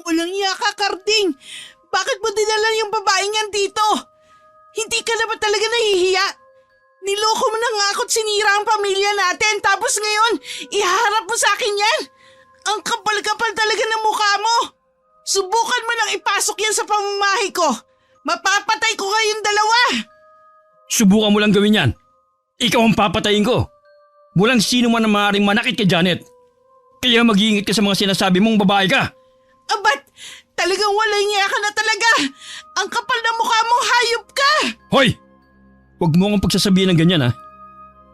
Walang iya ka, Karding. Bakit mo dinala yung babaeng yan dito? Hindi ka na ba talaga nahihiya? Niloko mo na nga ako't sinira ang pamilya natin tapos ngayon, iharap mo sa akin yan? Ang kapal-kapal talaga ng mukha mo. Subukan mo lang ipasok yan sa pamamahay ko. Mapapatay ko kayong dalawa. Subukan mo lang gawin yan. Ikaw ang papatayin ko. Walang sino man ang maaaring manakit kay Janet. Kaya mag-iingat ka sa mga sinasabi mong babae ka. Abat, talagang walang niya ka na talaga. Ang kapal na mukha mong hayop ka. Hoy! Huwag mo akong pagsasabihin ng ganyan ha.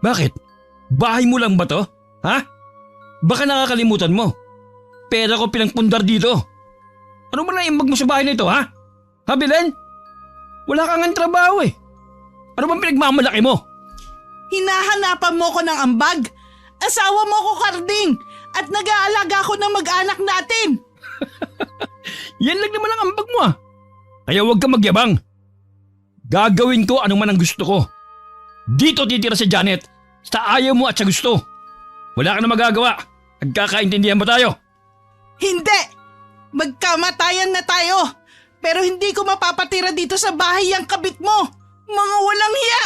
Bakit? Bahay mo lang ba to? Ha? Baka nakakalimutan mo. Pera ko pinangpundar dito. Ano ba na imbag mo sa bahay na ito ha? Ha, Belen? Wala kang ang trabaho eh. Ano bang pinagmamalaki mo? Hinahanapan mo ko ng ambag. Asawa mo ko, Karding. At nag-aalaga ko ng mag-anak natin. Yan lang naman ang ambag mo ah. Kaya huwag kang magyabang. Gagawin ko anong man ang gusto ko. Dito titira si Janet. Sa ayaw mo at sa gusto. Wala ka na magagawa. Nagkakaintindihan ba tayo? Hindi! Magkamatayan na tayo. Pero hindi ko mapapatira dito sa bahay ang kabit mo. Mga walang hiya!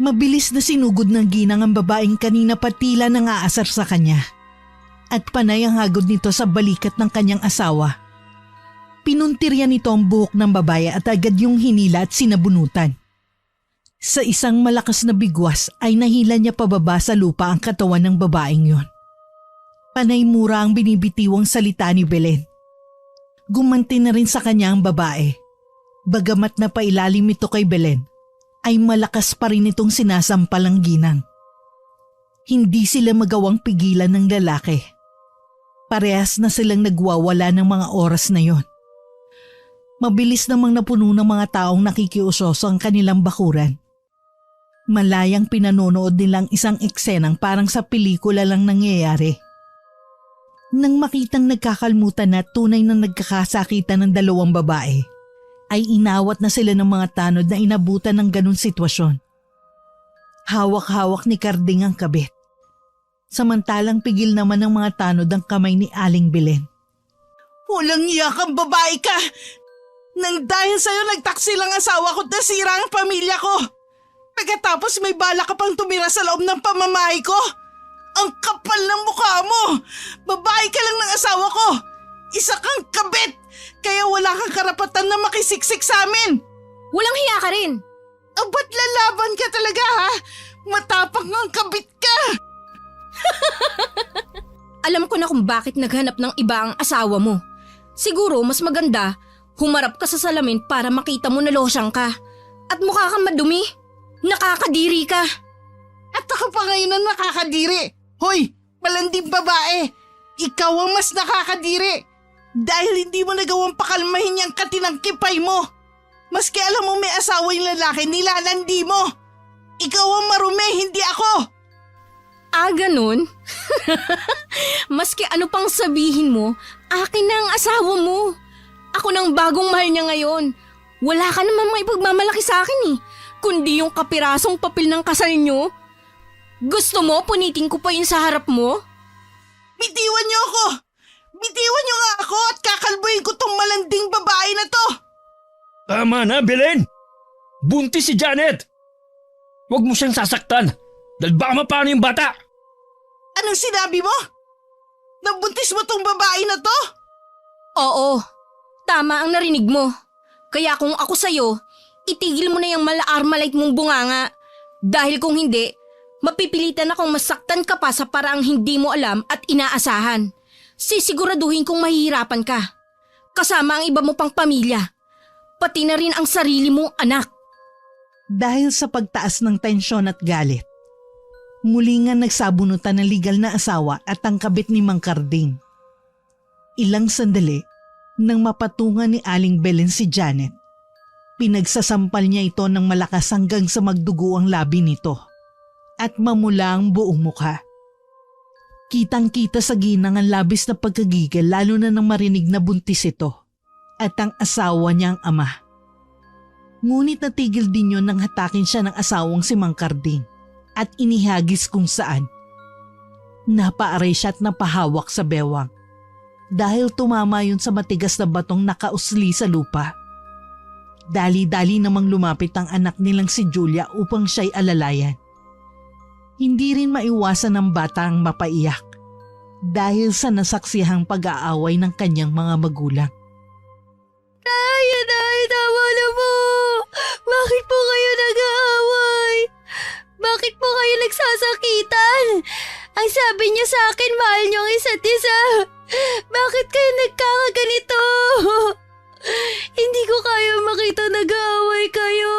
Mabilis na sinugod ng ginang ang babaeng kanina patila nang aasar sa kanya. At panay ang hagod nito sa balikat ng kanyang asawa. Pinuntirya nito ang buhok ng babae at agad yung hinila at sinabunutan. Sa isang malakas na bigwas ay nahila niya pababa sa lupa ang katawan ng babaeng yon. Panay mura ang binibitiwang salita ni Belen. Gumanti na rin sa kanya ang babae. Bagamat na pailalim ito kay Belen, ay malakas pa rin itong sinasampal ang ginang. Hindi sila magawang pigilan ng lalaki. Parehas na silang nagwawala ng mga oras na yon. Mabilis namang napuno ng mga taong nakikiusoso ang kanilang bakuran. Malayang pinanonood nilang isang eksenang parang sa pelikula lang nangyayari. Nang makitang nagkakalmutan na tunay na nagkakasakitan ng dalawang babae, ay inawat na sila ng mga tanod na inabutan ng ganun sitwasyon. Hawak-hawak ni Karding ang kabit. Samantalang pigil naman ng mga tanod ang kamay ni Aling Belen. Walang iya kang babae ka! Nang dahil sa'yo nagtaksi lang asawa ko at nasira ang pamilya ko. Pagkatapos may bala ka pang tumira sa loob ng pamamahay ko. Ang kapal ng mukha mo! Babae ka lang ng asawa ko! Isa kang kabit! Kaya wala kang karapatan na makisiksik sa amin! Walang hiya ka rin! Ba't lalaban ka talaga ha? Matapang ang kabit ka! Alam ko na kung bakit naghanap ng iba ang asawa mo. Siguro mas maganda, humarap ka sa salamin para makita mo na losyang ka. At mukha kang madumi. Nakakadiri ka. At ako pa ngayon ang nakakadiri. Hoy, malanding babae! Ikaw ang mas nakakadiri! Dahil hindi mo nagawang pakalmahin yung katinangkipay mo. Maski alam mo may asawa yung lalaki, nilalandi mo. Ikaw ang marumi, hindi ako. Ah, ganun? Maski ano pang sabihin mo, akin na ang asawa mo. Ako nang bagong mahal niya ngayon. Wala ka naman maipagmamalaki sa akin eh. Kundi yung kapirasong papel ng kasal niyo. Gusto mo punitin ko pa yun sa harap mo? Bitiwan niyo ako! Bitiwan niyo nga ako at kakalbuhin ko tong malanding babae na to! Tama na, Belen! Buntis si Janet! Huwag mo siyang sasaktan dahil baka mapano yung bata! Anong sinabi mo? Nabuntis mo tong babae na to? Oo, tama ang narinig mo. Kaya kung ako sa'yo, itigil mo na yung mala-armalite mong bunganga. Dahil kung hindi, mapipilitan akong masaktan ka pa sa paraang hindi mo alam at inaasahan. Sisiguraduhin kong mahihirapan ka. Kasama ang iba mo pang pamilya. Pati na rin ang sarili mong anak. Dahil sa pagtaas ng tensyon at galit, muli nga nagsabunutan ng legal na asawa at ang kabit ni Mang Karding. Ilang sandali, nang mapatungan ni Aling Belen si Janet, pinagsasampal niya ito ng malakas hanggang sa magdugo ang labi nito at mamula ang buong mukha. Kitang-kita sa ginang ang labis na pagkagigil lalo na nang marinig na buntis ito at ang asawa niyang ama. Ngunit natigil din yun nang hatakin siya ng asawang si Mang Karding at inihagis kung saan. Napaaray siya at napahawak sa bewang. dahil tumama yun sa matigas na batong nakausli sa lupa. Dali-dali namang lumapit ang anak nilang si Julia upang siya'y alalayan. Hindi rin maiwasan ng bata ang mapaiyak dahil sa nasaksihang pag-aaway ng kanyang mga magulang. Tay, tama na po! Bakit po kayo nag-aaway? Bakit po kayo nagsasakitan? Ang sabi niyo sa akin, mahal niyo ang isa't isa. Bakit kayo nagkakaganito? Hindi ko kaya makita nag-aaway kayo.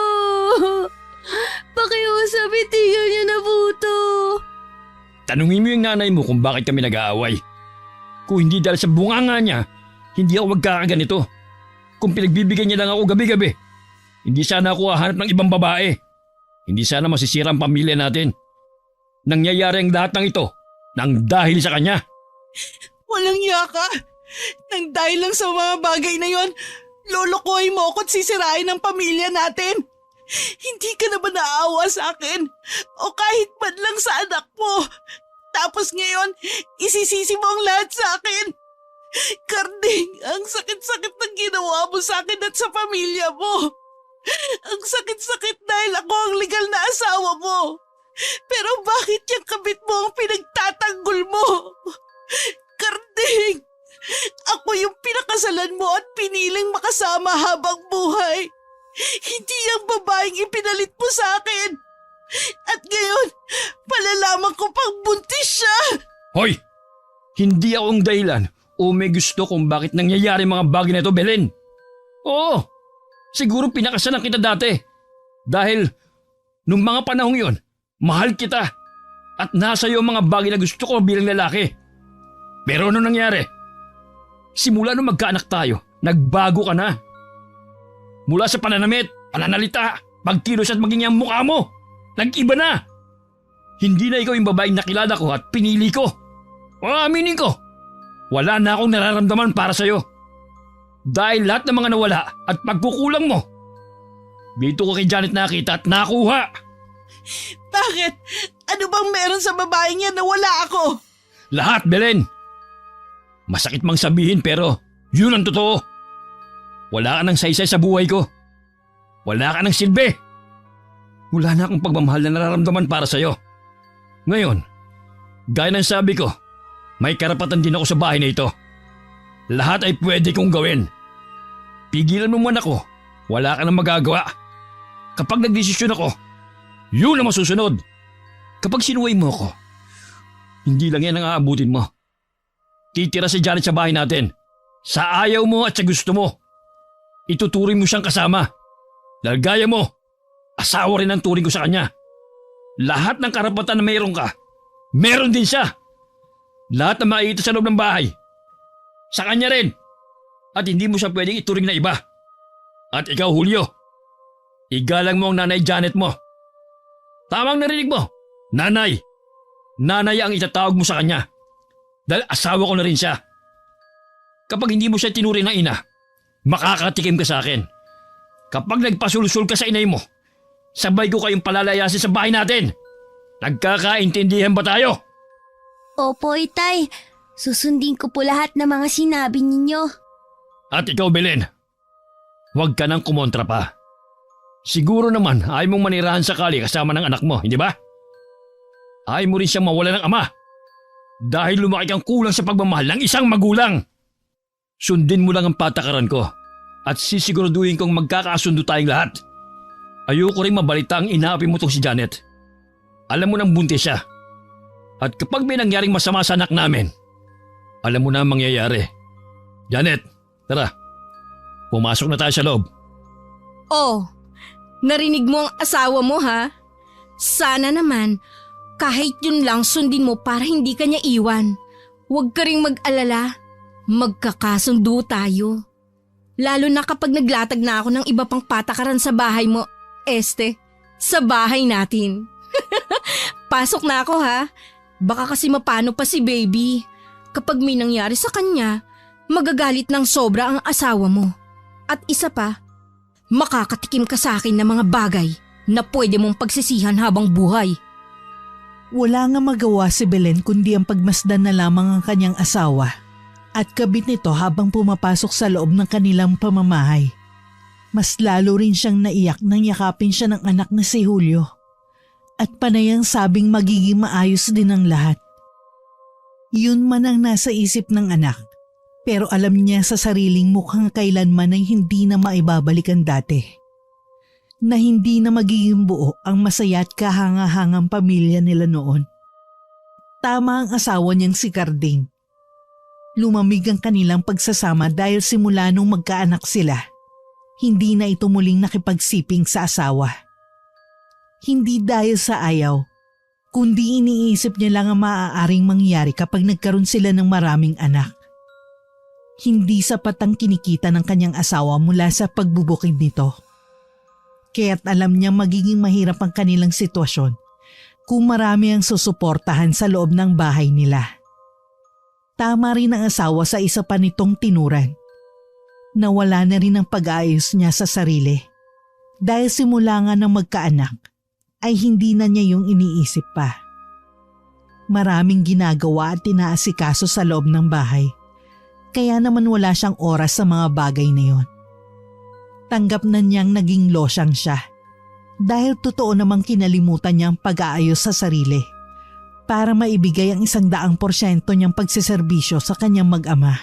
Pakiusap, itigil niyo na po to. Tanungin mo yung nanay mo kung bakit kami nag-aaway. Kung hindi dahil sa bunganga niya, hindi ako magkakaganito. Kung pinagbibigyan niya lang ako gabi-gabi, hindi sana ako hahanap ng ibang babae. Hindi sana masisira ang pamilya natin. Nangyayari ang lahat ng ito nang dahil sa kanya. Walang yaka. Nang dahil lang sa mga bagay na yon, lolokohin mo ako at sisirain ang pamilya natin. Hindi ka na ba naawa sa akin? O kahit man lang sa anak mo? Tapos ngayon, isisisi mo ang lahat sa akin. Karding, ang sakit-sakit ng ginawa mo sa akin at sa pamilya mo. Ang sakit-sakit dahil ako ang legal na asawa mo. Pero bakit yung kabit mo ang pinagtatanggol mo? Karding, ako yung pinakasalan mo at piniling makasama habang buhay. Hindi ang babaeng ipinalit mo sa akin. At ngayon, palalaman ko pang buntis siya. Hoy! Hindi ako ang dahilan o may gusto kung bakit nangyayari mga bagay na ito, Belen. Oo, siguro pinakasalan kita dati. Dahil nung mga panahong yon, mahal kita. At nasa iyo ang mga bagay na gusto ko bilang lalaki. Pero ano nangyari? Simula nung magkaanak tayo, nagbago ka na. Mula sa pananamit, pananalita, pagkilos at maging ang mukha mo, nag-iba na. Hindi na ikaw yung babaeng nakilala ko at pinili ko. O aminin ko, wala na akong nararamdaman para sa'yo. Dahil lahat ng mga nawala at pagkukulang mo, dito ko kay Janet nakita at nakuha. Bakit? Ano bang meron sa babaeng yan na wala ako? Lahat, Belen. Masakit mang sabihin pero yun ang totoo. Wala ka ng saysay sa buhay ko. Wala ka ng silbi. Wala na akong pagmamahal na nararamdaman para sa'yo. Ngayon, gaya ng sabi ko, may karapatan din ako sa bahay na ito. Lahat ay pwede kong gawin. Pigilan mo man ako, wala ka nang magagawa. Kapag nagdesisyon ako, yun ang masusunod. Kapag sinuway mo ako, hindi lang yan ang aabutin mo. Titira si Janet sa bahay natin. Sa ayaw mo at sa gusto mo. Ituturing mo siyang kasama. Dahil gaya mo, asawa rin ang turing ko sa kanya. Lahat ng karapatan na mayroon ka, meron din siya. Lahat na makikita sa loob ng bahay, sa kanya rin. At hindi mo siya pwedeng ituring na iba. At ikaw, Julio, igalang mo ang nanay Janet mo. Tamang narinig mo, nanay. Nanay ang itatawag mo sa kanya. Dahil asawa ko na rin siya. Kapag hindi mo siya tinuring na ina, makakatikim ka sa akin. Kapag nagpasulsul ka sa inay mo, sabay ko kayong palalayasin sa bahay natin. Nagkakaintindihan ba tayo? Opo, Itay. Susundin ko po lahat ng mga sinabi ninyo. At ikaw, Belen, huwag ka nang kumontra pa. Siguro naman ay mong manirahan sakali kasama ng anak mo, hindi ba? Ay mo rin siyang mawala ng ama. Dahil lumaki kang kulang sa pagmamahal ng isang magulang. Sundin mo lang ang patakaran ko at sisiguraduhin kong magkakasundo tayong lahat. Ayoko rin mabalita ang inaapi mo tong si Janet. Alam mo nang buntis siya. At kapag may nangyaring masama sa anak namin, alam mo na ang mangyayari. Janet, tara. Pumasok na tayo sa loob. Oh, narinig mo ang asawa mo ha? Sana naman, kahit yun lang sundin mo para hindi ka niya iwan. Huwag ka ring mag-alala. Magkakasundo tayo. Lalo na kapag naglatag na ako ng iba pang patakaran sa bahay mo. Sa bahay natin. Pasok na ako ha. Baka kasi mapano pa si baby. Kapag may nangyari sa kanya, magagalit ng sobra ang asawa mo. At isa pa, makakatikim ka sa akin ng mga bagay na pwede mong pagsisihan habang buhay. Wala nga magawa si Belen kundi ang pagmasdan na lamang ang kanyang asawa. at kabit nito habang pumapasok sa loob ng kanilang pamamahay. Mas lalo rin siyang naiyak nang yakapin siya ng anak na si Julio at panayang sabing magiging maayos din ang lahat. Yun man ang nasa isip ng anak, pero alam niya sa sariling mukhang kailanman ay hindi na maibabalik ang dati. Na hindi na magiging buo ang masaya at kahanga-hangang pamilya nila noon. Tama ang asawa niyang si Carding. Lumamig ang kanilang pagsasama dahil simula nung magkaanak sila, hindi na ito muling nakipagsiping sa asawa. Hindi dahil sa ayaw, kundi iniisip niya lang ang maaaring mangyari kapag nagkaroon sila ng maraming anak. Hindi sapat ang kinikita ng kanyang asawa mula sa pagbubukid nito. Kaya't alam niya magiging mahirap ang kanilang sitwasyon kung marami ang susuportahan sa loob ng bahay nila. Tama rin ang asawa sa isa pa nitong tinuran. Nawala na rin ang pag-aayos niya sa sarili. Dahil simula nga ng magkaanak, ay hindi na niya yung iniisip pa. Maraming ginagawa at tinaasikaso sa loob ng bahay. Kaya naman wala siyang oras sa mga bagay na yon. Tanggap na niyang naging losyang siya. Dahil totoo namang kinalimutan niya ang pag-aayos sa sarili para maibigay ang 100% niyang pagsiserbisyo sa kanyang mag-ama.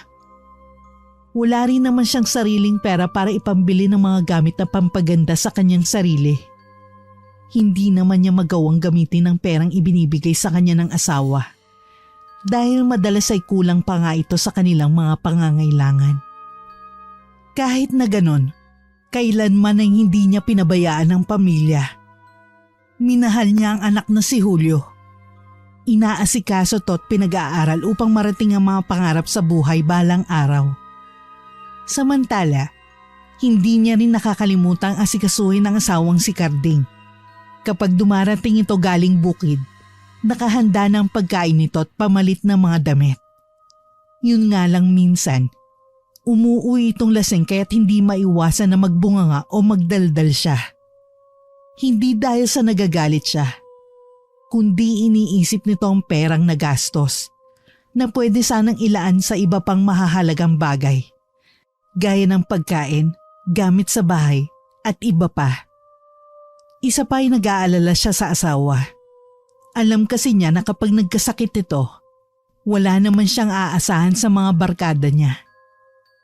Wala rin naman siyang sariling pera para ipambili ng mga gamit na pampaganda sa kanyang sarili. Hindi naman niya magawang gamitin ang perang ibinibigay sa kanya ng asawa dahil madalas ay kulang pa nga ito sa kanilang mga pangangailangan. Kahit na ganon, kailanman ay hindi niya pinabayaan ang pamilya. Minahal niya ang anak na si Julio. Inaasikaso to at pinag-aaral upang marating ang mga pangarap sa buhay balang araw. Samantala, hindi niya rin nakakalimutang asikasuhin ang asawang si Carding. Kapag dumarating ito galing bukid, nakahanda ng pagkain nito at pamalit ng mga damit. Yun nga lang minsan, umuwi itong lasing kaya't hindi maiwasan na magbunganga o magdaldal siya. Hindi dahil sa nagagalit siya, kundi iniisip nito ang perang nagastos na pwede sanang ilaan sa iba pang mahahalagang bagay. Gaya ng pagkain, gamit sa bahay at iba pa. Isa pa ay nag-aalala siya sa asawa. Alam kasi niya na kapag nagkasakit ito, wala naman siyang aasahan sa mga barkada niya.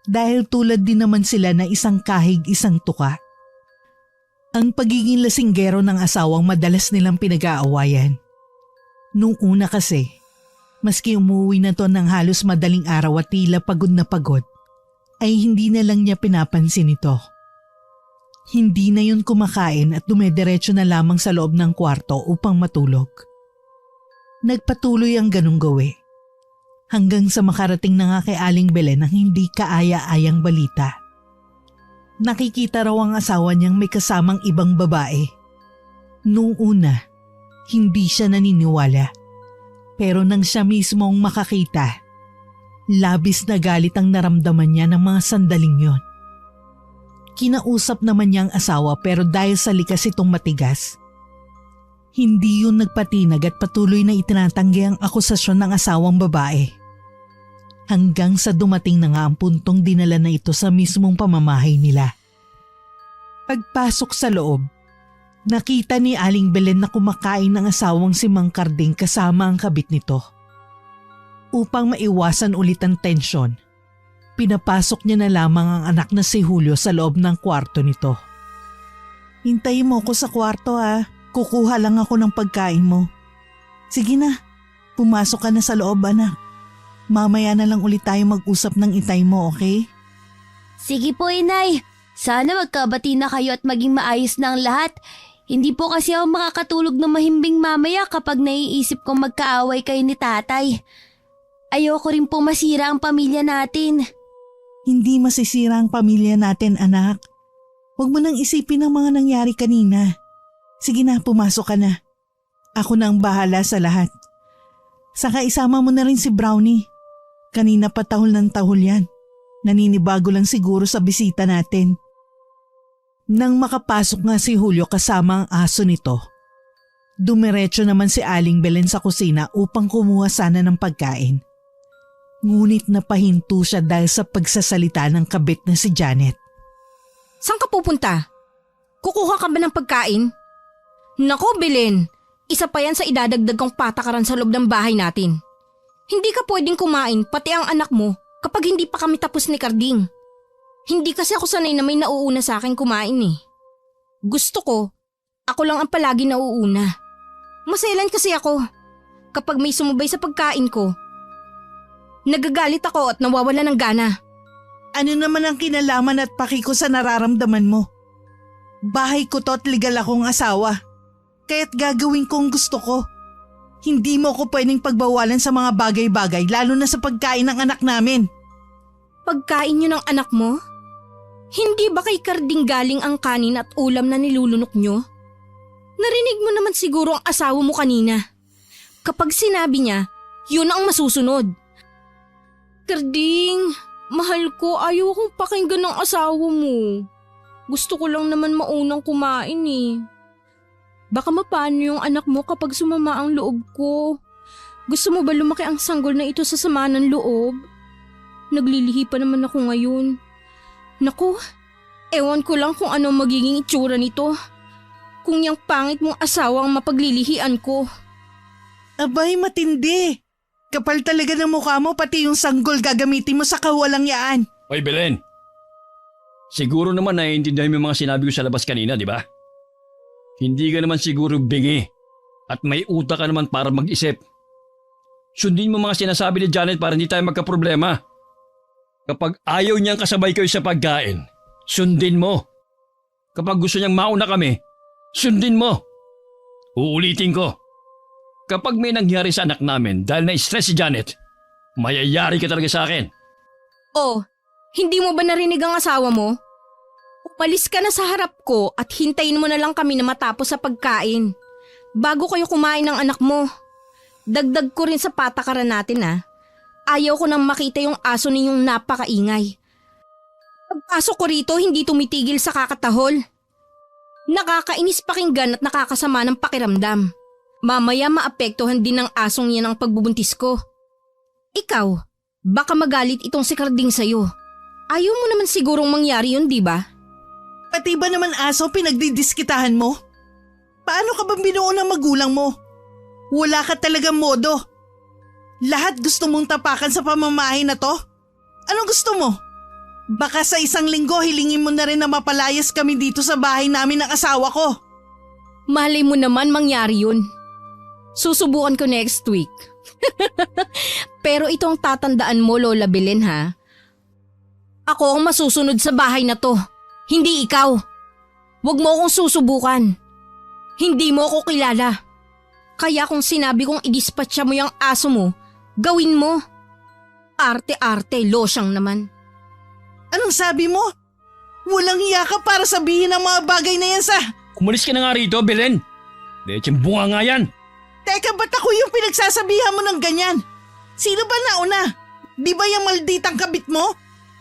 Dahil tulad din naman sila na isang kahig isang tuka. Ang pagiging lasinggero ng asawang madalas nilang pinag-aawayan. Nung una kasi, maski umuwi na to ng halos madaling araw at tila pagod na pagod, ay hindi na lang niya pinapansin ito. Hindi na yun kumakain at dumediretso na lamang sa loob ng kwarto upang matulog. Nagpatuloy ang ganung gawi. Hanggang sa makarating na nga kay Aling Belen ang hindi kaaya-ayang balita. Nakikita raw ang asawa niyang may kasamang ibang babae. Noong una, hindi siya naniniwala. Pero nang siya mismo ang makakita, labis na galit ang naramdaman niya ng mga sandaling yon. Kinausap naman niya ang asawa pero dahil sa likas itong matigas, hindi yun nagpatinag at patuloy na itinatanggi ang akusasyon ng asawang babae. Hanggang sa dumating na nga ang puntong dinala na ito sa mismong pamamahay nila. Pagpasok sa loob, nakita ni Aling Belen na kumakain ng asawang si Mang Carding kasama ang kabit nito. Upang maiwasan ulit ang tensyon, pinapasok niya na lamang ang anak na si Julio sa loob ng kwarto nito. "Hintayin mo ko sa kwarto ha. Kukuha lang ako ng pagkain mo." "Sige na, pumasok ka na sa loob anak. Mamaya na lang ulit tayo mag-usap ng itay mo, okay?" Sige po, inay. Sana magkabati na kayo at maging maayos na ang lahat. Hindi po kasi ako makakatulog ng mahimbing mamaya kapag naiisip kong magkaaway kayo ni tatay. Ayoko rin po masira ang pamilya natin. Hindi masisira ang pamilya natin, anak. Huwag mo nang isipin ang mga nangyari kanina. Sige na, pumasok ka na. Ako na ang bahala sa lahat. Saka isama mo na rin si Brownie. Kanina pa tahol ng tahol yan. Naninibago lang siguro sa bisita natin. Nang makapasok nga si Julio kasama ang aso nito, dumiretso naman si Aling Belen sa kusina upang kumuha sana ng pagkain. Ngunit napahinto siya dahil sa pagsasalita ng kabit na si Janet. Saan ka pupunta? Kukuha ka ba ng pagkain? Nako, Belen. Isa pa yan sa idadagdag kong patakaran sa loob ng bahay natin. Hindi ka pwedeng kumain, pati ang anak mo, kapag hindi pa kami tapos ni Karding. Hindi kasi ako sanay na may nauuna sa akin kumain eh. Gusto ko, ako lang ang palagi nauuna. Maselan kasi ako. Kapag may sumubay sa pagkain ko, nagagalit ako at nawawala ng gana. Ano naman ang kinalaman at paki ko sa nararamdaman mo? Bahay ko to at legal akong asawa. Kaya't gagawin ko ang gusto ko. Hindi mo ko pwedeng pagbawalan sa mga bagay-bagay, lalo na sa pagkain ng anak namin. Pagkain niyo ng anak mo? Hindi ba kay Karding galing ang kanin at ulam na nilulunok niyo? Narinig mo naman siguro ang asawa mo kanina. Kapag sinabi niya, yun ang masusunod. Karding, mahal ko, ayaw kong pakinggan ng asawa mo. Gusto ko lang naman maunang kumain eh. Baka mapano yung anak mo kapag sumama ang loob ko. Gusto mo ba lumaki ang sanggol na ito sa sama ng loob? Naglilihi pa naman ako ngayon. Naku, ewan ko lang kung ano magiging itsura nito. Kung yung pangit mong asawa ang mapaglilihian ko. Abay, matindi. Kapal talaga ng mukha mo, pati yung sanggol gagamitin mo sa kawalang yaan. Oy, Belen. Siguro naman naiintindihan mo yung mga sinabi ko sa labas kanina, di ba? Hindi ka naman siguro bingi at may utak ka naman para mag-isip. Sundin mo mga sinasabi ni Janet para hindi tayo magkaproblema. Kapag ayaw niyang kasabay kayo sa pagkain, sundin mo. Kapag gusto niyang mauna kami, sundin mo. Uulitin ko. Kapag may nangyari sa anak namin dahil na-stress si Janet, mayayari ka talaga sa akin. Oh, hindi mo ba narinig ang asawa mo? Umalis ka na sa harap ko at hintayin mo na lang kami na matapos sa pagkain. Bago kayo kumain ng anak mo. Dagdag ko rin sa patakaran natin ha. Ayaw ko nang makita yung aso ninyong napakaingay. Pagpasok ko rito, hindi tumitigil sa kakatahol. Nakakainis pakinggan at nakakasama ng pakiramdam. Mamaya maapektuhan din ng asong yan ang pagbubuntis ko. Ikaw, baka magalit itong si Karding sa'yo. Ayaw mo naman sigurong mangyari yun, di ba? Pati ba naman aso pinagdidiskitahan mo? Paano ka ba binuo ng magulang mo? Wala ka talagang modo. Lahat gusto mong tapakan sa pamamahay na to? Anong gusto mo? Baka sa isang linggo hilingin mo na rin na mapalayas kami dito sa bahay namin ng asawa ko. Malay mo naman mangyari yun. Susubukan ko next week. Pero itong tatandaan mo, Lola Belen ha. Ako ang masusunod sa bahay na to. Hindi ikaw. Huwag mo akong susubukan. Hindi mo ako kilala. Kaya kung sinabi kong idispatcha mo yung aso mo, gawin mo. Arte-arte, losyang naman. Anong sabi mo? Walang hiya ka para sabihin ang mga bagay na yan sa… Umalis ka na nga rito, Belen. Lecheng bunga nga yan. Teka, ba't ako yung pinagsasabihan mo ng ganyan? Sino ba nauna? Di ba yung malditang kabit mo?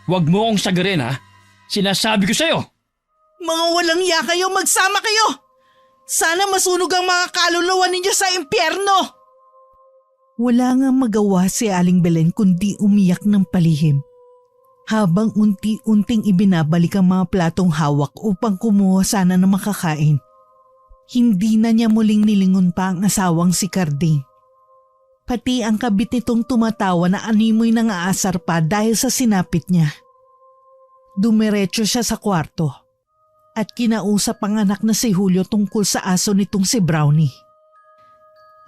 Huwag mo akong sagarin ha. Sinasabi ko sa'yo. Mga walang hiya kayo, magsama kayo! Sana masunog ang mga kaluluwa ninyo sa impyerno! Wala nga magawa si Aling Belen kundi umiyak ng palihim. Habang unti-unting ibinabalik ang mga platong hawak upang kumuha sana ng makakain. Hindi na niya muling nilingon pa ang asawang si Karding. Pati ang kabit nitong tumatawa na animoy nang aasar pa dahil sa sinapit niya. Dumiretso siya sa kwarto at kinausap ang anak na si Julio tungkol sa aso nitong si Brownie.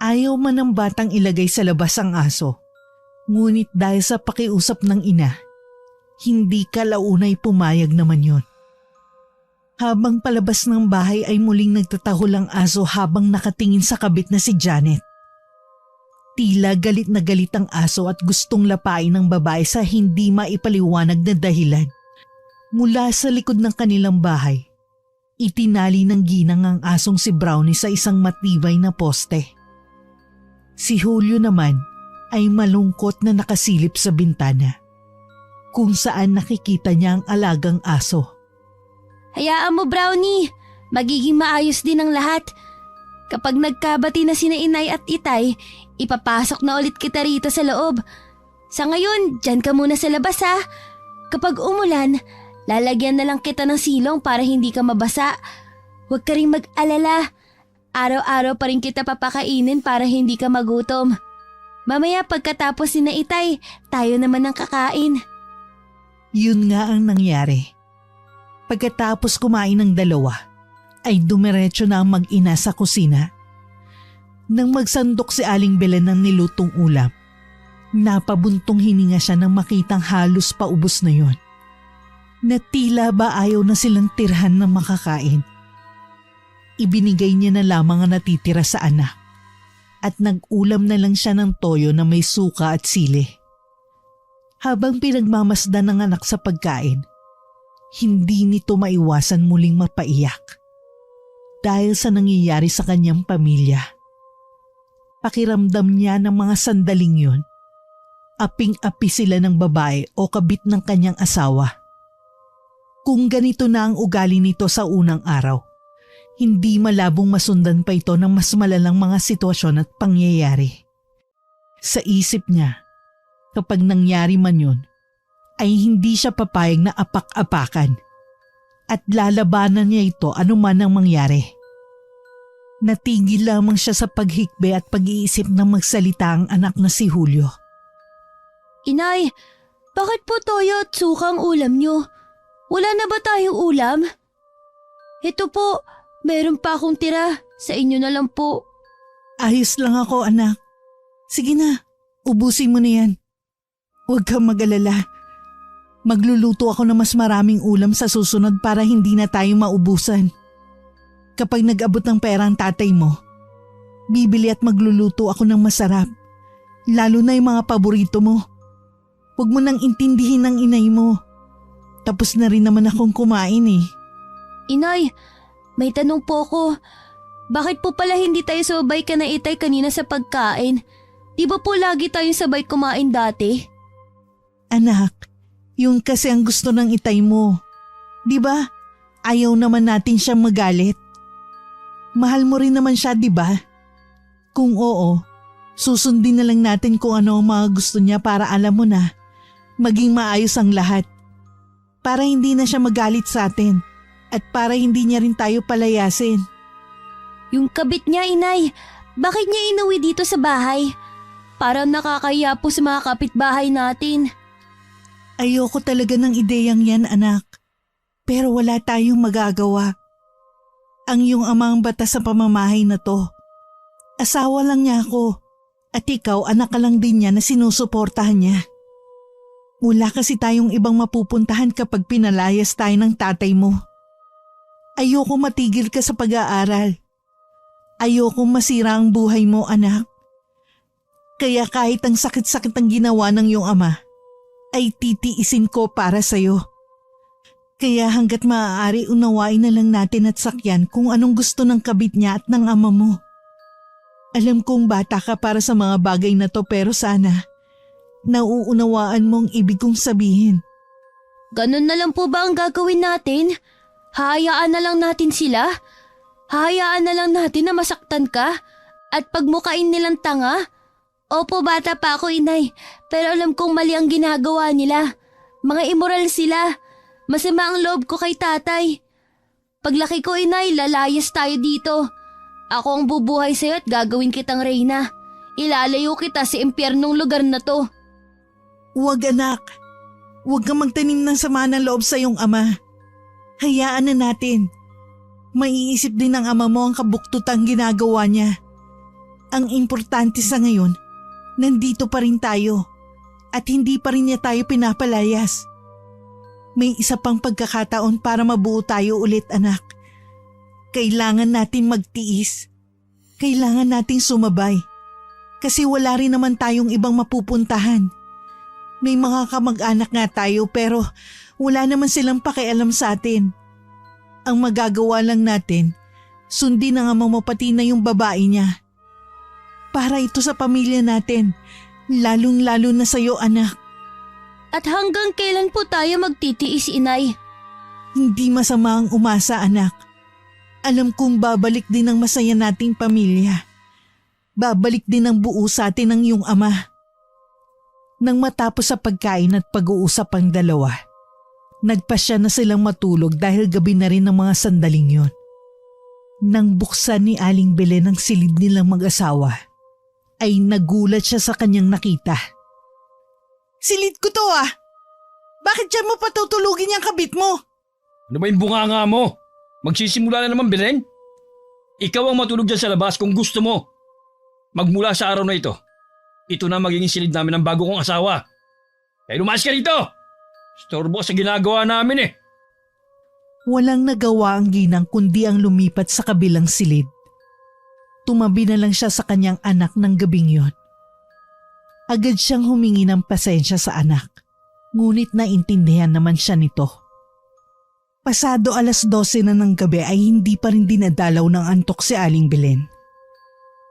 Ayaw man ng batang ilagay sa labas ang aso, ngunit dahil sa pakiusap ng ina, hindi kalaunay pumayag naman yon. Habang palabas ng bahay ay muling nagtatahol ang aso habang nakatingin sa kabit na si Janet. Tila galit na galit ang aso at gustong lapain ng babae sa hindi maipaliwanag na dahilan. Mula sa likod ng kanilang bahay, itinali ng ginang ang asong si Brownie sa isang matibay na poste. Si Julio naman ay malungkot na nakasilip sa bintana, kung saan nakikita niya ang alagang aso. Hayaan mo, Brownie. Magiging maayos din ang lahat. Kapag nagkabati na sina Inay at Itay, ipapasok na ulit kita rito sa loob. Sa ngayon, dyan ka muna sa labas ha. Kapag umulan, lalagyan na lang kita ng silong para hindi ka mabasa. Huwag ka rin mag-alala. Araw-araw pa rin kita papakainin para hindi ka magutom. Mamaya pagkatapos ni na Itay, tayo naman ang kakain. Yun nga ang nangyari. Pagkatapos kumain ng dalawa, ay dumiretso na ang mag-ina sa kusina. Nang magsandok si Aling Belen ng nilutong ulam, napabuntong hininga siya nang makitang halos paubos na yon. Na tila ba ayaw na silang tirhan ng makakain. Ibinigay niya na lamang ang natitira sa anak at nag-ulam na lang siya ng toyo na may suka at sili. Habang pinagmamasdan ng anak sa pagkain, hindi nito maiwasan muling mapaiyak dahil sa nangyayari sa kanyang pamilya. Pakiramdam niya ng mga sandaling yun, aping-api sila ng babae o kabit ng kanyang asawa. Kung ganito na ang ugali nito sa unang araw, hindi malabong masundan pa ito ng mas malalang mga sitwasyon at pangyayari. Sa isip niya, kapag nangyari man yun, ay hindi siya papayag na apak-apakan at lalabanan niya ito anuman ang mangyari. Natigil lamang siya sa paghikbe at pag-iisip na magsalita ang anak na si Julio. Inay, bakit po toyo at suka ang ulam nyo? Wala na ba tayong ulam? Ito po, meron pa akong tira. Sa inyo na lang po. Ayos lang ako, anak. Sige na, ubusin mo na yan. Huwag kang mag-alala. Magluluto ako ng mas maraming ulam sa susunod para hindi na tayo maubusan. Kapag nag-abot ng pera ang tatay mo, bibili at magluluto ako ng masarap. Lalo na yung mga paborito mo. Huwag mo nang intindihin ng inay mo. Tapos na rin naman akong kumain eh. Inay, may tanong po ako. Bakit po pala hindi tayo sabay ka na Itay kanina sa pagkain? Di ba po lagi tayong sabay kumain dati? Anak, yun kasi ang gusto ng itay mo. Di ba? Ayaw naman natin siyang magalit. Mahal mo rin naman siya, di ba? Kung oo, susundin na lang natin kung ano ang mga gusto niya para alam mo na maging maayos ang lahat. Para hindi na siya magalit sa atin at para hindi niya rin tayo palayasin. Yung kabit niya, Inay, bakit niya inuwi dito sa bahay? Parang nakakahiya po sa mga kapitbahay natin. Ayoko talaga ng ideyang yan, anak. Pero wala tayong magagawa. Ang iyong ama ang batas sa pamamahay na to. Asawa lang niya ako. At ikaw, anak ka lang din niya na sinusuportahan niya. Wala kasi tayong ibang mapupuntahan kapag pinalayas tayo ng tatay mo. Ayoko matigil ka sa pag-aaral. Ayoko masira ang buhay mo, anak. Kaya kahit ang sakit-sakit ang ginawa ng iyong ama, ay titiisin ko para sa'yo. Kaya hanggat maaari unawain na lang natin at sakyan kung anong gusto ng kabit niya at ng ama mo. Alam kong bata ka para sa mga bagay na to pero sana nauunawaan mo ang ibig kong sabihin. Ganun na lang po ba ang gagawin natin? Hahayaan na lang natin sila? Hahayaan na lang natin na masaktan ka? At pagmukain nilang tanga? Opo, bata pa ako, Inay. Pero alam kong mali ang ginagawa nila. Mga immoral sila. Masama ang loob ko kay tatay. Paglaki ko, Inay, lalayas tayo dito. Ako ang bubuhay sa'yo at gagawin kitang reyna. Ilalayo kita sa impyernong lugar na to. Huwag, anak. Huwag kang magtanim ng sama ng loob sa iyong ama. Hayaan na natin. Maiisip din ng ama mo ang kabuktutang ginagawa niya. Ang importante sa ngayon, nandito pa rin tayo at hindi pa rin niya tayo pinapalayas. May isa pang pagkakataon para mabuo tayo ulit, anak. Kailangan natin magtiis. Kailangan nating sumabay. Kasi wala rin naman tayong ibang mapupuntahan. May mga kamag-anak nga tayo pero wala naman silang pakialam sa atin. Ang magagawa lang natin, sundin ang ama mo pati na yung babae niya. Para ito sa pamilya natin, lalong-lalo na sa'yo, anak. At hanggang kailan po tayo magtitiis, Inay? Hindi masama ang umasa, anak. Alam kong babalik din ang masaya nating pamilya. Babalik din ang buo sa atin ng iyong ama. Nang matapos sa pagkain at pag-uusap ang dalawa, nagpasya na silang matulog dahil gabi na rin ng mga sandaling yon. Nang buksan ni Aling Belen ang silid nilang mag-asawa, ay nagulat siya sa kanyang nakita. Silid ko to ah! Bakit dyan mo patutulugin yung kabit mo? Ano ba yung bunganga mo? Magsisimula na naman, Belen? Ikaw ang matulog dyan sa labas kung gusto mo. Magmula sa araw na ito, ito na magiging silid namin ng bago kong asawa. Kaya lumayas ka rito! Storbo sa ginagawa namin eh. Walang nagawa ang ginang kundi ang lumipat sa kabilang silid. Tumabi na lang siya sa kanyang anak ng gabing yon. Agad siyang humingi ng pasensya sa anak, ngunit naintindihan naman siya nito. Pasado 12:00 na ng gabi ay hindi pa rin dinadalaw ng antok si Aling Belen.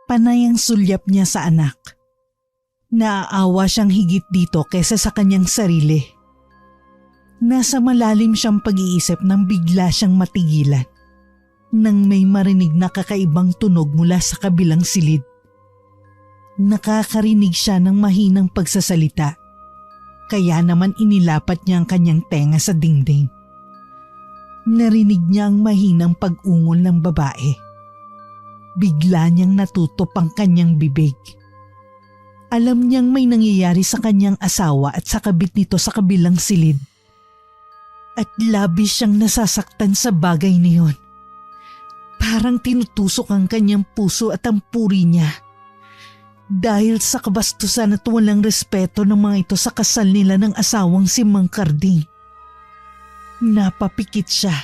Panay ang sulyap niya sa anak. Naaawa siyang higit dito kaysa sa kanyang sarili. Nasa malalim siyang pag-iisip nang bigla siyang matigilan nang may marinig na kakaibang tunog mula sa kabilang silid. Nakakarinig siya ng mahinang pagsasalita, kaya naman inilapat niya ang kanyang tenga sa dingding. Narinig niya ang mahinang pag-ungol ng babae. Bigla niyang natutop ang kanyang bibig. Alam niyang may nangyayari sa kanyang asawa at sa kabit nito sa kabilang silid. At labis siyang nasasaktan sa bagay na yun. Parang tinutusok ang kanyang puso at ang puri niya. Dahil sa kabastusan at walang respeto ng mga ito sa kasal nila ng asawang si Mang Karding. Napapikit siya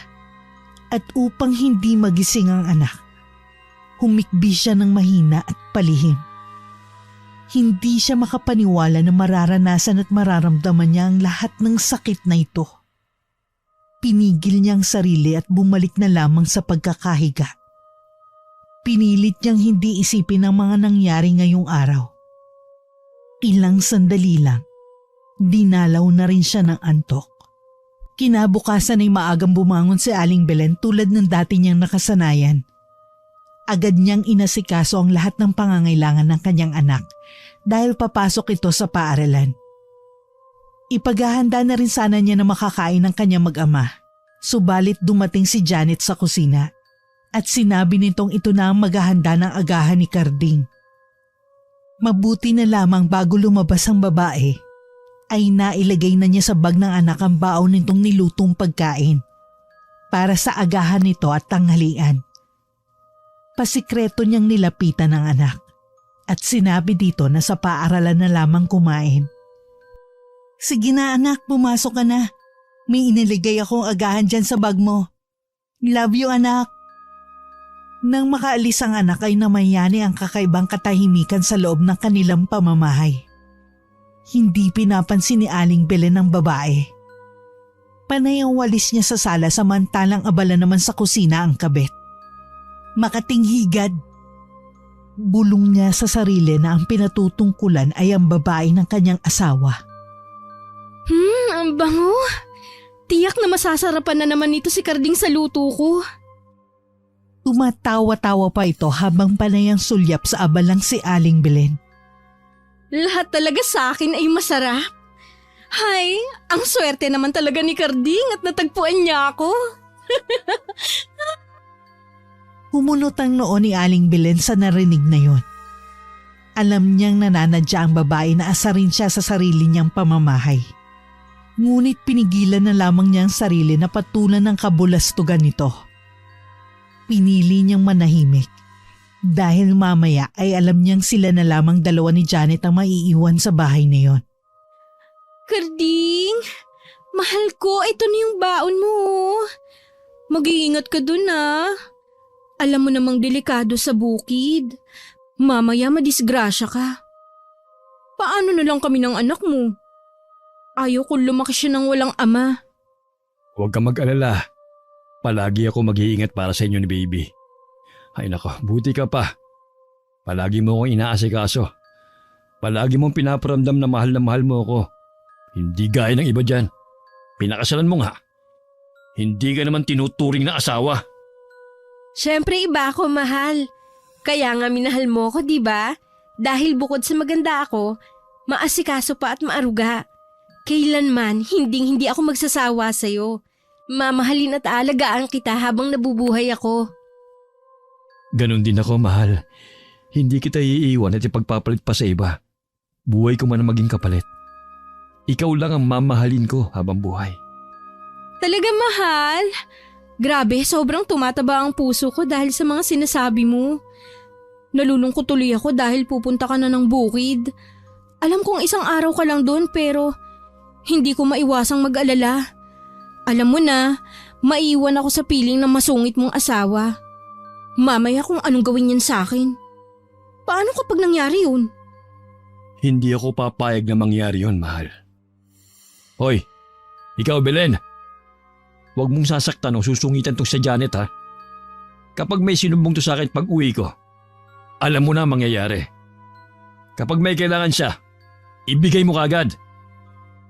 at upang hindi magising ang anak, humikbi siya ng mahina at palihim. Hindi siya makapaniwala na mararanasan at mararamdaman niya ang lahat ng sakit na ito. Pinigil niya ang sarili at bumalik na lamang sa pagkakahiga. Pinilit niyang hindi isipin ang mga nangyari ngayong araw. Ilang sandali lang, dinalaw na rin siya ng antok. Kinabukasan ay maagang bumangon si Aling Belen tulad ng dati niyang nakasanayan. Agad niyang inasikaso ang lahat ng pangangailangan ng kanyang anak dahil papasok ito sa paaralan. Ipaghahanda na rin sana niya na makakain ng kanyang mag-ama. Subalit dumating si Janet sa kusina at sinabi nitong ito na ang maghahanda ng agahan ni Karding. Mabuti na lamang bago lumabas ang babae ay nailagay na niya sa bag ng anak ang baon nitong nilutong pagkain para sa agahan nito at tanghalian. Pasikreto niyang nilapitan ang anak at sinabi dito na sa paaralan na lamang kumain. Sige na anak, pumasok ka na. May iniligay akong agahan dyan sa bag mo. Love you anak. Nang makaalis ang anak ay namayani ang kakaibang katahimikan sa loob ng kanilang pamamahay. Hindi pinapansin ni Aling Belen ang babae. Panay ang walis niya sa sala samantalang abala naman sa kusina ang kabit. Makating higad. Bulong niya sa sarili na ang pinatutungkulan ay ang babae ng kanyang asawa. Ang bango. Tiyak na masasarapan na naman nito si Karding sa luto ko. Tumatawa-tawa pa ito habang panay ang sulyap sa abalang si Aling Belen. Lahat talaga sa akin ay masarap. Hay, ang swerte naman talaga ni Karding at natagpuan niya ako. Humunot ang noo ni Aling Belen sa narinig na yon. Alam niyang nananadya ang babae na asarin siya sa sarili niyang pamamahay. Ngunit pinigilan na lamang niya ang sarili na patulan ng kabulastugan nito. Pinili niyang manahimik dahil mamaya ay alam niyang sila na lamang dalawa ni Janet ang maiiwan sa bahay na yon. Karding, mahal ko, ito na yung baon mo. Mag-iingat ka dun ah. Alam mo namang delikado sa bukid. Mamaya madisgrasya ka. Paano na lang kami ng anak mo? Ayaw ko lumaki siya ng walang ama. Huwag kang mag-alala. Palagi ako mag-iingat para sa inyo ni baby. Ay nako, buti ka pa. Palagi mo akong inaasikaso. Palagi mong pinaparamdam na mahal mo ako. Hindi gaya ng iba dyan. Pinakasalan mo nga. Hindi ka naman tinuturing na asawa. Siyempre iba ako, mahal. Kaya nga minahal mo ko, di ba? Dahil bukod sa maganda ako, Maasikaso pa at maaruga. Kailanman, hindi ako magsasawa sa'yo. Mamahalin at aalagaan kita habang nabubuhay ako. Ganon din ako, mahal. Hindi kita iiwan at ipagpapalit pa sa iba. Buhay ko man ang maging kapalit. Ikaw lang ang mamahalin ko habang buhay. Talaga, mahal? Grabe, sobrang tumataba ang puso ko dahil sa mga sinasabi mo. Nalulungkot tuloy ako dahil pupunta ka na ng bukid. Alam kong isang araw ka lang doon pero hindi ko maiwasang mag-alala. Alam mo na, maiwan ako sa piling ng masungit mong asawa. Mamaya kung anong gawin yan sa akin. Paano kapag nangyari yun? Hindi ako papayag na mangyari yon, mahal. Hoy, ikaw Belen. Huwag mong sasaktan o susungitan to sa Janet ha. Kapag may sinumbong to sa akin pag uwi ko, alam mo na ang mangyayari. Kapag may kailangan siya, ibigay mo kaagad.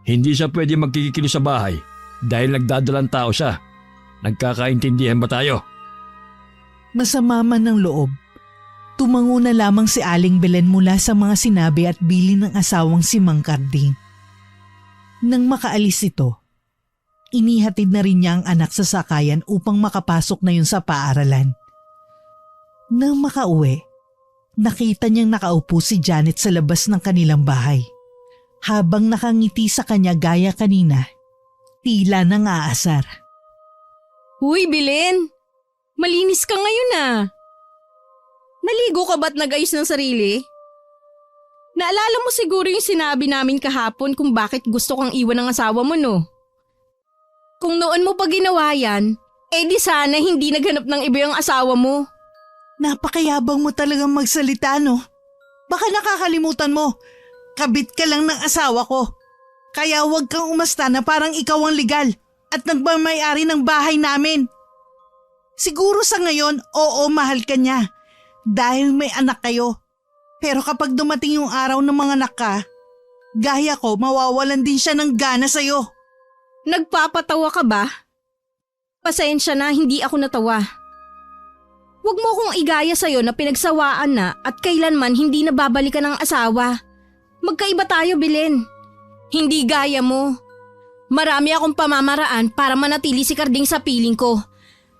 Hindi siya pwede magkikilo sa bahay dahil nagdadalang tao siya. Nagkakaintindihan ba tayo? Masama man ng loob. Tumango na lamang si Aling Belen mula sa mga sinabi at bilin ng asawang si Mang Carding. Nang makaalis ito, inihatid na rin niya ang anak sa sakayan upang makapasok na yun sa paaralan. Nang makauwi, nakita niyang nakaupo si Janet sa labas ng kanilang bahay. Habang nakangiti sa kanya gaya kanina, tila nang aasar. Huy, Belen! Malinis ka ngayon ah. Naligo ka ba't nag-ayos ng sarili? Naalala mo siguro yung sinabi namin kahapon kung bakit gusto kang iwan ng asawa mo, no? Kung noon mo pa ginawa yan, di sana hindi naghanap ng iba yung asawa mo. Napakayabang mo talagang magsalita, no? Baka nakakalimutan mo, kabit ka lang ng asawa ko. Kaya huwag kang umasta na parang ikaw ang legal at nagmamayari ng bahay namin. Siguro sa ngayon, oo, mahal ka niya dahil may anak kayo. Pero kapag dumating yung araw ng mga anak ka, gaya ko, mawawalan din siya ng gana sa'yo. Nagpapatawa ka ba? Pasensya na, hindi ako natawa. Huwag mo kong igaya sa'yo na pinagsawaan na at kailanman hindi na babalikan ng asawa. Magkaiba tayo, Belen. Hindi gaya mo. Marami akong pamamaraan para manatili si Carding sa piling ko.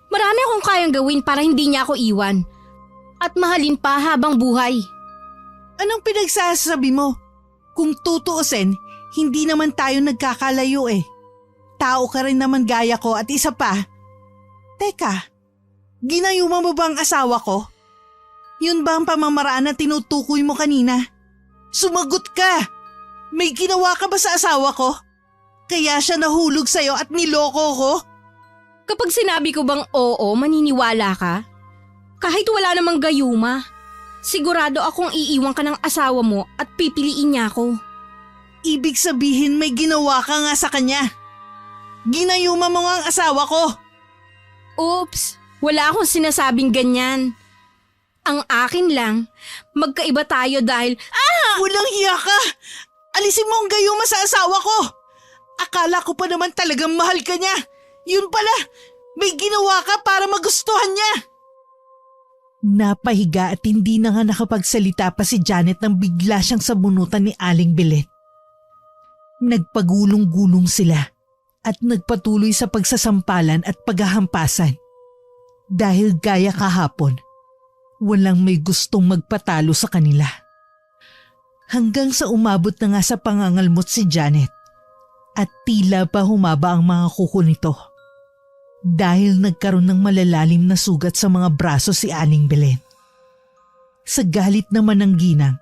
Marami akong kayang gawin para hindi niya ako iwan. At mahalin pa habang buhay. Anong pinagsasabi mo? Kung tutuusin, hindi naman tayo nagkakalayo eh. Tao ka rin naman gaya ko at isa pa. Teka, ginayuma mo ba ang asawa ko? Yun ba ang pamamaraan na tinutukoy mo kanina? Sumagot ka! May ginawa ka ba sa asawa ko? Kaya siya nahulog sa'yo at niloko ko? Kapag sinabi ko bang oo, maniniwala ka? Kahit wala namang gayuma, sigurado akong iiwan ka ng asawa mo at pipiliin niya ako. Ibig sabihin may ginawa ka nga sa kanya. Ginayuma mo nga ang asawa ko. Oops, wala akong sinasabing ganyan. Ang akin lang, magkaiba tayo dahil… Walang hiya ka! Alisin mo ang gayuma sa asawa ko! Akala ko pa naman talagang mahal ka niya. Yun pala, may ginawa ka para magustuhan niya. Napahiga at hindi na nga nakapagsalita pa si Janet nang bigla siyang sabunutan ni Aling Belen. Nagpagulong-gulong sila at nagpatuloy sa pagsasampalan at paghahampasan. Dahil gaya kahapon, walang may gustong magpatalo sa kanila. Hanggang sa umabot na nga sa pangangalmot si Janet at tila pa humaba ang mga kuko nito. Dahil nagkaroon ng malalalim na sugat sa mga braso si Aling Belen. Sa galit naman ng ginang,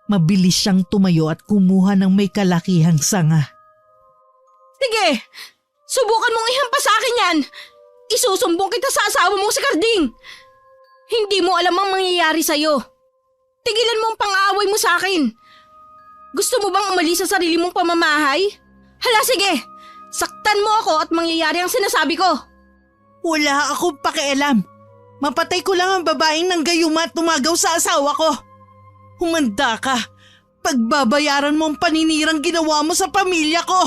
mabilis siyang tumayo at kumuha ng may kalakihang sanga. Sige, subukan mong ihampas sa akin yan. Isusumbong kita sa asawa mo si Carding. Hindi mo alam ang mangyayari sa'yo. Tigilan mo ang pang-aaway mo sa akin. Gusto mo bang umalis sa sarili mong pamamahay? Hala sige, saktan mo ako at mangyayari ang sinasabi ko. Wala akong pakialam. Mapatay ko lang ang babaeng ng gayuma at tumagaw sa asawa ko. Humanda ka. Pagbabayaran mo ang paninirang ginawa mo sa pamilya ko.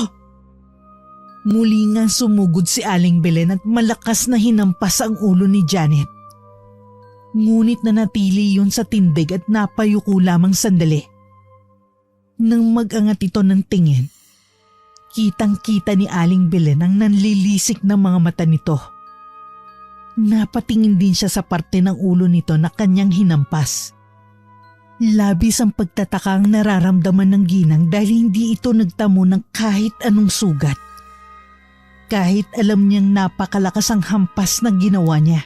Muli nga sumugod si Aling Belen at malakas na hinampas ang ulo ni Janet. Ngunit nanatili yun sa tindig at napayuko lamang sandali. Nang mag-angat ito ng tingin, kitang-kita ni Aling Belen ang nanlilisik na mga mata nito. Napatingin din siya sa parte ng ulo nito na kanyang hinampas. Labis ang pagtataka ang nararamdaman ng ginang dahil hindi ito nagtamo ng kahit anong sugat. Kahit alam niyang napakalakas ang hampas na ginawa niya.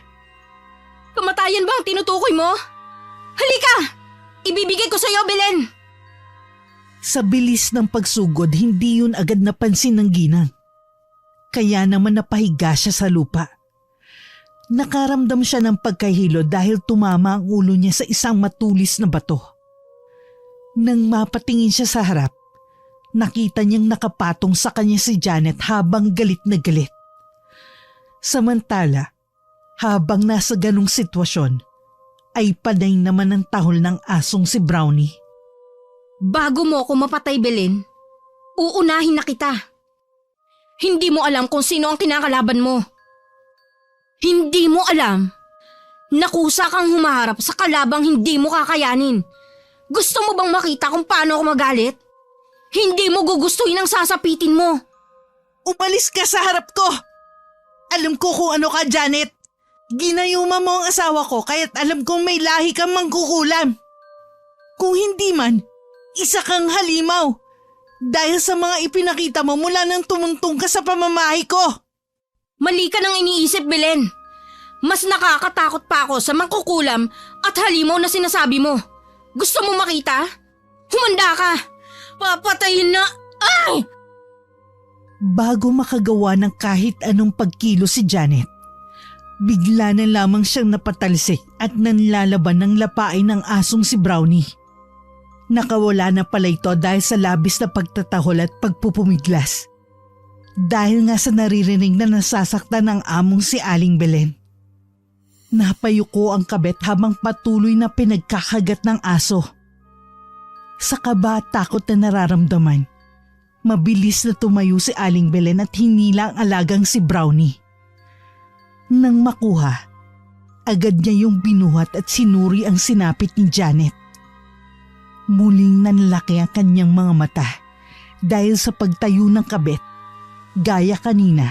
Kamatayan ba ang tinutukoy mo? Halika! Ibibigay ko sa'yo, Belen! Sa bilis ng pagsugod, hindi yun agad napansin ng ginang. Kaya naman napahiga siya sa lupa. Nakaramdam siya ng pagkahilo dahil tumama ang ulo niya sa isang matulis na bato. Nang mapatingin siya sa harap, nakita niyang nakapatong sa kanya si Janet habang galit na galit. Samantala, habang nasa ganong sitwasyon, ay panay naman ang tahol ng asong si Brownie. Bago mo ako mapatay, Belen, uunahin na kita. Hindi mo alam kung sino ang kinakalaban mo. Hindi mo alam na kusa kang humaharap sa kalabang hindi mo kakayanin. Gusto mo bang makita kung paano ako magalit? Hindi mo gugustuhin ang sasapitin mo. Umalis ka sa harap ko! Alam ko kung ano ka, Janet. Ginayuma mo ang asawa ko kaya't alam kong may lahi kang mangkukulam. Kung hindi man, isa kang halimaw. Dahil sa mga ipinakita mo mula nang tumuntong ka sa pamamahay ko. Mali ka nang iniisip, Belen. Mas nakakatakot pa ako sa mangkukulam at halimaw na sinasabi mo. Gusto mo makita? Humanda ka! Papatayin na! Ay! Bago makagawa ng kahit anong pagkilo si Janet, bigla na lamang siyang napatalsik at nanlalaban ng lapain ng asong si Brownie. Nakawala na pala ito dahil sa labis na pagtatahol at pagpupumiglas. Dahil nga sa naririnig na nasasaktan ng among si Aling Belen. Napayuko ang kabet habang patuloy na pinagkakagat ng aso. Sa kaba at takot na nararamdaman, mabilis na tumayo si Aling Belen at hinila ang alagang si Brownie. Nang makuha, agad niya yung binuhat at sinuri ang sinapit ni Janet. Muling nanlaki ang kanyang mga mata dahil sa pagtayo ng kabet, gaya kanina,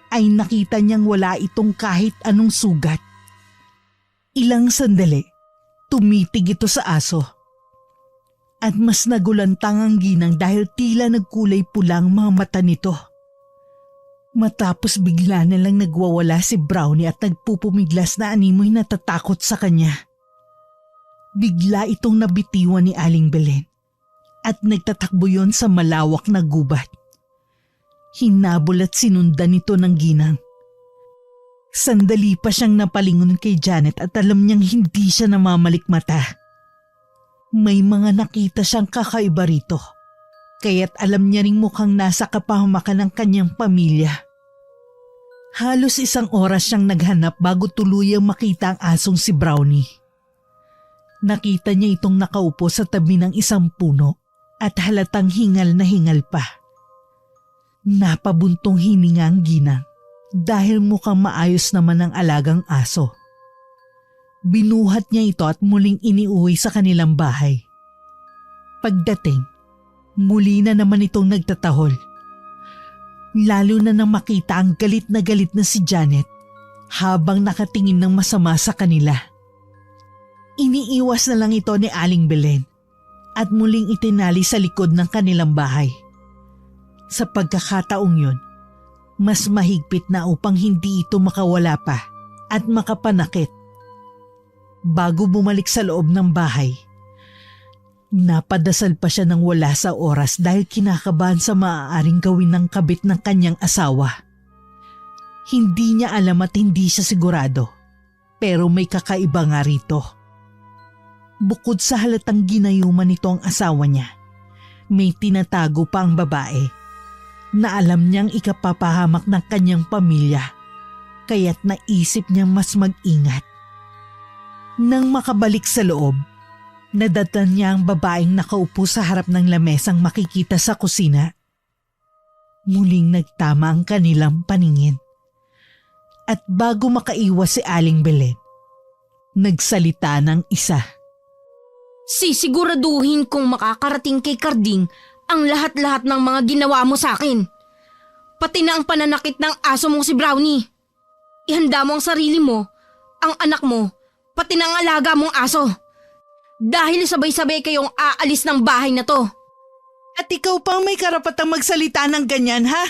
ay nakita niyang wala itong kahit anong sugat. Ilang sandali, tumitig ito sa aso. At mas nagulantang ang ginang dahil tila nagkulay pulang mga mata nito. Matapos bigla na lang nagwawala si Brownie at nagpupumiglas na animoy natatakot sa kanya. Bigla itong nabitiwan ni Aling Belen at nagtatakbo yon sa malawak na gubat. Hinabol at sinundan nito ng ginang. Sandali pa siyang napalingon kay Janet at alam niyang hindi siya namamalikmata. May mga nakita siyang kakaiba rito, kaya't alam niya ring mukhang nasa kapahamakan ng kanyang pamilya. Halos isang oras siyang naghanap bago tuluyang makita ang asong si Brownie. Nakita niya itong nakaupo sa tabi ng isang puno at halatang hingal na hingal pa. Napabuntong hininga ang ginang dahil mukhang maayos naman ang alagang aso. Binuhat niya ito at muling iniuwi sa kanilang bahay. Pagdating, muli na naman itong nagtatahol. Lalo na nang makita ang galit na si Janet habang nakatingin ng masama sa kanila. Iniiwas na lang ito ni Aling Belen at muling itinali sa likod ng kanilang bahay. Sa pagkakataong yun, mas mahigpit na upang hindi ito makawala pa at makapanakit. Bago bumalik sa loob ng bahay, napadasal pa siya ng wala sa oras dahil kinakabahan sa maaaring gawin ng kabit ng kanyang asawa. Hindi niya alam at hindi siya sigurado, pero may kakaiba nga rito. Bukod sa halatang ginayuman nito ang asawa niya, may tinatago pa ang babae na alam niyang ikapapahamak ng kanyang pamilya, kaya't naisip niyang mas mag-ingat. Nang makabalik sa loob, nadatan niya ang babaeng nakaupo sa harap ng lamesang makikita sa kusina. Muling nagtama ang kanilang paningin. At bago makaiwas si Aling Belen, nagsalita ng isa. Sisiguraduhin kong makakarating kay Carding ang lahat-lahat ng mga ginawa mo sa akin. Pati na ang pananakit ng aso mong si Brownie. Ihanda mo ang sarili mo, ang anak mo, pati na ang alaga mong aso. Dahil sabay-sabay kayong aalis ng bahay na to. At ikaw pang may karapatang magsalita ng ganyan, ha?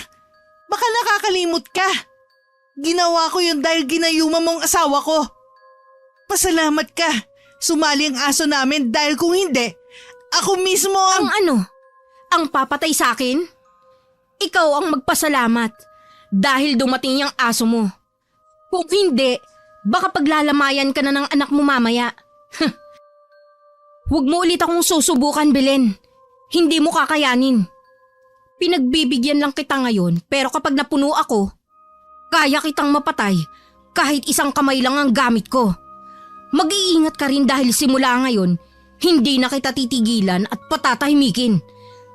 Baka nakakalimot ka. Ginawa ko yun dahil ginayuma mong asawa ko. Pasalamat ka. Sumali ang aso namin dahil kung hindi, ako mismo ang... Ang ano? Ang papatay sa akin? Ikaw ang magpasalamat dahil dumating yung aso mo. Kung hindi, baka paglalamayan ka na ng anak mo mamaya. Huwag mo ulit akong susubukan, Belen. Hindi mo kakayanin. Pinagbibigyan lang kita ngayon pero kapag napuno ako, kaya kitang mapatay kahit isang kamay lang ang gamit ko. Mag-iingat ka rin dahil simula ngayon, hindi na kita titigilan at patatahimikin.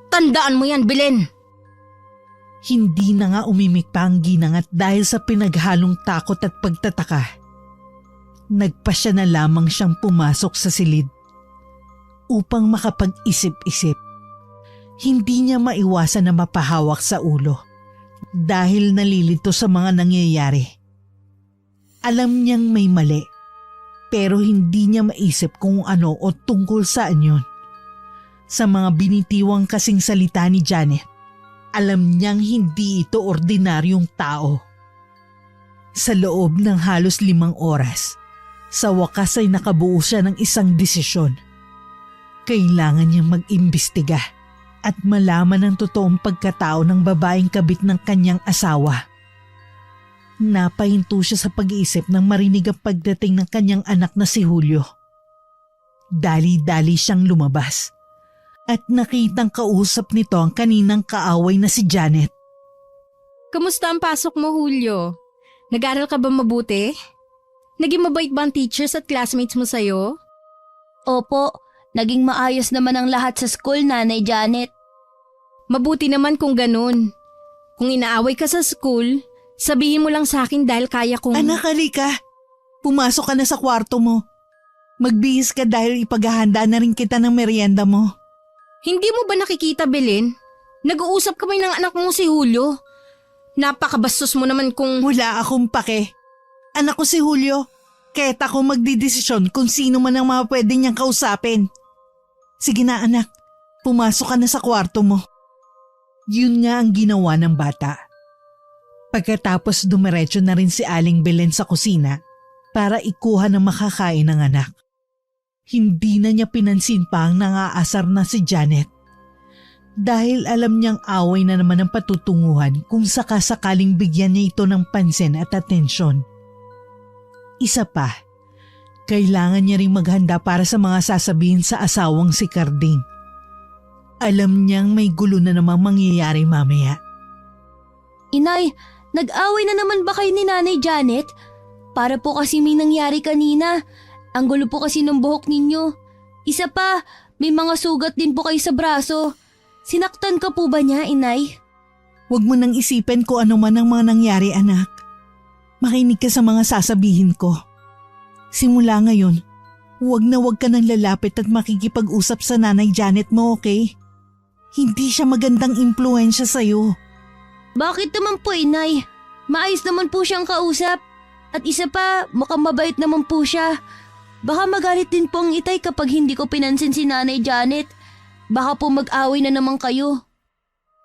Tandaan mo yan, Belen. Hindi na nga umimik pa ang ginangat dahil sa pinaghalong takot at pagtataka. Nagpasya na lamang siyang pumasok sa silid upang makapag-isip-isip. Hindi niya maiwasan na mapahawak sa ulo dahil nalilito sa mga nangyayari. Alam niyang may mali pero hindi niya maisip kung ano o tungkol saan yun. Sa mga binitiwang kasing salita ni Janet, alam niyang hindi ito ordinaryong tao. Sa loob ng halos 5 oras, sa wakas ay nakabuo siya ng isang desisyon. Kailangan niyang mag-imbestiga at malaman ang totoong pagkatao ng babaeng kabit ng kanyang asawa. Napahinto siya sa pag-iisip nang marinig ang pagdating ng kanyang anak na si Julio. Dali-dali siyang lumabas at nakitang kausap nito ang kaninang kaaway na si Janet. Kamusta ang pasok mo, Julio? Nag-aral ka ba mabuti? Naging mabait ba ang teachers at classmates mo sa'yo? Opo, naging maayos naman ang lahat sa school, Nanay Janet. Mabuti naman kung ganun. Kung inaaway ka sa school, sabihin mo lang sa akin dahil kaya kong... Anak, halika. Pumasok ka na sa kwarto mo. Magbihis ka dahil ipaghahanda na rin kita ng merienda mo. Hindi mo ba nakikita, Belen? Nag-uusap kami ng anak mo si Julio. Napakabastos mo naman kung... Wala akong pake. Anak ko si Julio. Kaya't ako magdidesisyon kung sino man ang mga pwede niyang kausapin. Sige na anak, pumasok ka na sa kwarto mo. Yun nga ang ginawa ng bata. Pagkatapos dumiretso na rin si Aling Belen sa kusina para ikuha ng makakain ng anak. Hindi na niya pinansin pa ang nangaasar na si Janet. Dahil alam niyang away na naman ang patutunguhan kung sakasakaling bigyan niya ito ng pansin at atensyon. Isa pa, kailangan niya ring maghanda para sa mga sasabihin sa asawang si Carding. Alam niyang may gulo na namang mangyayari mamaya. Inay, nag-away na naman ba kayo ni Nanay Janet? Para po kasi may nangyari kanina. Ang gulo po kasi ng buhok ninyo. Isa pa, may mga sugat din po kayo sa braso. Sinaktan ka po ba niya, Inay? Huwag mo nang isipin kung ano man ang mga nangyari, anak. Makinig ka sa mga sasabihin ko. Simula ngayon, huwag ka nang lalapit at makikipag-usap sa Nanay Janet mo, okay? Hindi siya magandang impluensya sa'yo. Bakit naman po, Inay? Maayos naman po siyang kausap. At isa pa, mukhang mabait naman po siya. Baka magalit din po ang itay kapag hindi ko pinansin si Nanay Janet. Baka po mag-away na naman kayo.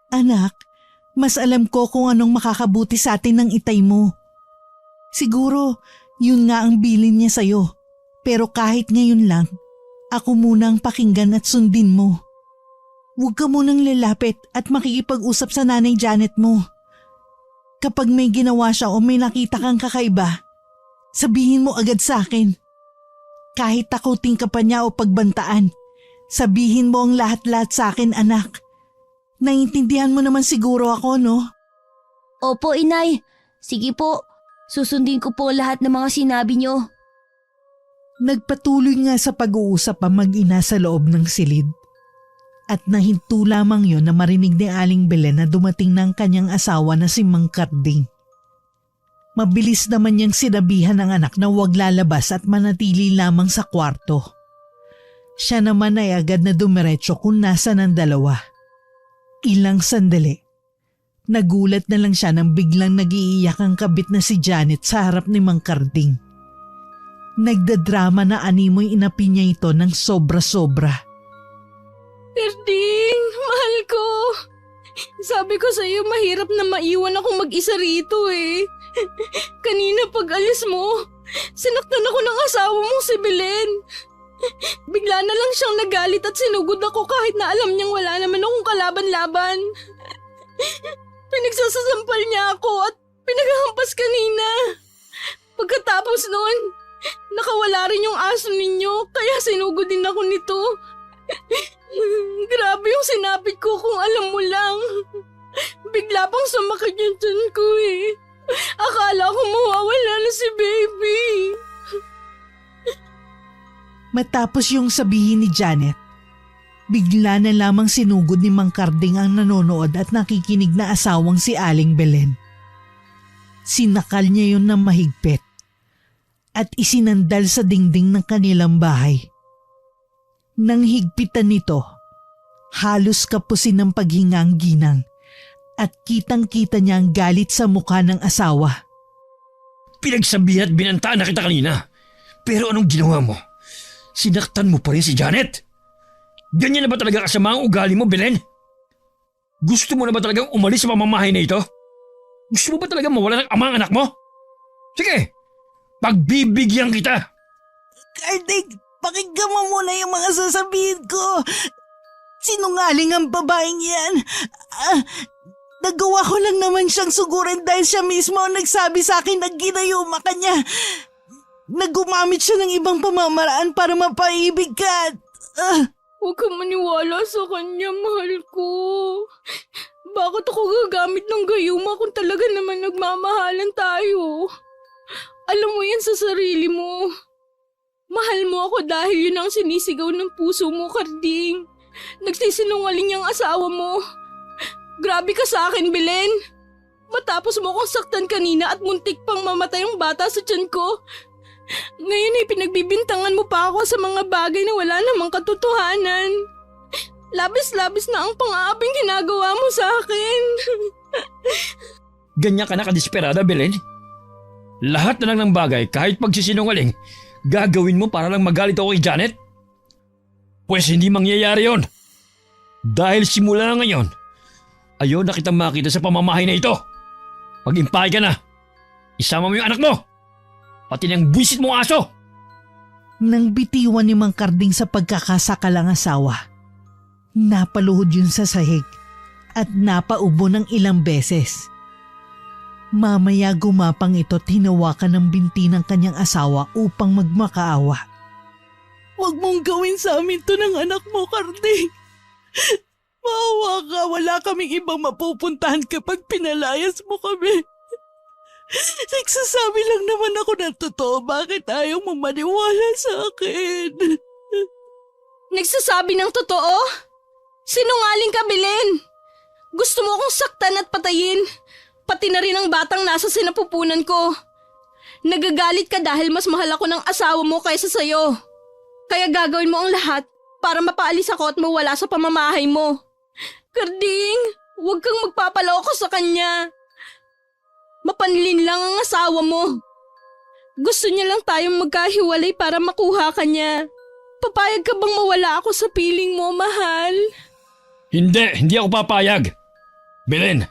Anak, mas alam ko kung anong makakabuti sa atin ng itay mo. Siguro, yun nga ang bilin niya sa'yo. Pero kahit ngayon lang, ako muna ang pakinggan at sundin mo. Huwag ka munang lalapit at makikipag-usap sa Nanay Janet mo. Kapag may ginawa siya o may nakita kang kakaiba, sabihin mo agad sa akin. Kahit takutin ka pa niya o pagbantaan, sabihin mo ang lahat-lahat sa akin, anak. Naiintindihan mo naman siguro ako, no? Opo, Inay. Sige po, susundin ko po lahat ng mga sinabi niyo. Nagpatuloy nga sa pag-uusap ang mag-ina sa loob ng silid. At nahinto lamang yon na marinig ni Aling Belen na dumating ng kanyang asawa na si Mang Carding. Mabilis naman niyang sinabihan ng anak na huwag lalabas at manatili lamang sa kwarto. Siya naman ay agad na dumiretso kung nasa ng dalawa. Ilang sandali. Nagulat na lang siya nang biglang nag-iiyak ang kabit na si Janet sa harap ni Mang Karding. Nagdadrama na animoy inapi niya ito ng sobra-sobra. Karding, mahal ko. Sabi ko sa'yo, mahirap na maiwan akong mag-isa rito eh. Kanina pag alis mo, sinaktan ako ng asawa mong si Belen. Bigla na lang siyang nagalit at sinugod ako kahit na alam niyang wala naman akong kalaban-laban. Pinagsasasampal niya ako at pinaghahampas kanina. Pagkatapos noon, nakawala rin yung aso ninyo kaya sinugod din ako nito. Grabe yung sinapit ko kung alam mo lang. Bigla pang sumakit yung tiyan ko eh. Akala ko mawawala na si baby. Matapos yung sabihin ni Janet, bigla na lamang sinugod ni Mang Karding ang nanonood at nakikinig na asawang si Aling Belen. Sinakal niya yun ng mahigpit at isinandal sa dingding ng kanilang bahay. Nang higpitan nito, halos kapusin ng paghinga ang ginang at kitang-kita niya ang galit sa mukha ng asawa. Pinagsabihan at binantaan na kita kanina. Pero anong ginawa mo? Sinaktan mo pa rin si Janet? Ganyan na ba talaga kasama ang ugali mo, Belen? Gusto mo na ba talagang umalis sa pamamahay na ito? Gusto mo ba talagang mawala ng ama ang anak mo? Sige, pagbibigyan kita. Karding, pakinggan mo muna yung mga sasabihin ko. Sinungaling ang babaeng yan. Nagawa ko lang naman siyang sugurin dahil siya mismo ang nagsabi sa akin na ginayuma ka niya. Nagumamit siya ng ibang pamamaraan para mapaibig ka. Huwag kang maniwala sa kanya, mahal ko. Bakit ako gagamit ng gayuma kung talaga naman nagmamahalan tayo? Alam mo yan sa sarili mo. Mahal mo ako dahil yun ang sinisigaw ng puso mo, Karding. Nagsisinungaling yung asawa mo. Grabe ka sa akin, Belen. Matapos mo akong saktan kanina at muntik pang mamatay ang bata sa tiyan ko. Ngayon ay pinagbibintangan mo pa ako sa mga bagay na wala namang katotohanan. Labis-labis na ang pang-aabing ginagawa mo sa akin. Ganyan ka na kadesperada, Belen? Lahat na lang ng bagay, kahit pagsisinungaling, gagawin mo para lang magalit ako kay Janet? Pues hindi mangyayari yon. Dahil simula ngayon, ayaw na kitang makita sa pamamahay na ito. Mag-impake ka na. Isama mo yung anak mo. Pati ng buwisit mong aso. Nang bitiwan ni Mang Karding sa pagkakasakalang asawa, napaluhod yun sa sahig at napaubo ng ilang beses. Mamaya gumapang ito at hinawakan ng binti ng kanyang asawa upang magmakaawa. Huwag mong gawin sa amin to ng anak mo, Karding. Maawa ka, wala kaming ibang mapupuntahan kapag pinalayas mo kami. Nagsasabi lang naman ako ng totoo, bakit ayaw mo maniwala sa akin? Nagsasabi ng totoo? Sinungaling ka, Belen. Gusto mo akong saktan at patayin, pati na rin ang batang nasa sinapupunan ko. Nagagalit ka dahil mas mahal ako ng asawa mo kaysa sa'yo. Kaya gagawin mo ang lahat para mapaalis ako at mawala sa pamamahay mo. Karding, huwag kang magpapaloko sa kanya. Mapanlin lang ang asawa mo. Gusto niya lang tayong magkahiwalay para makuha ka niya. Papayag ka bang mawala ako sa piling mo, mahal? Hindi ako papayag. Belen,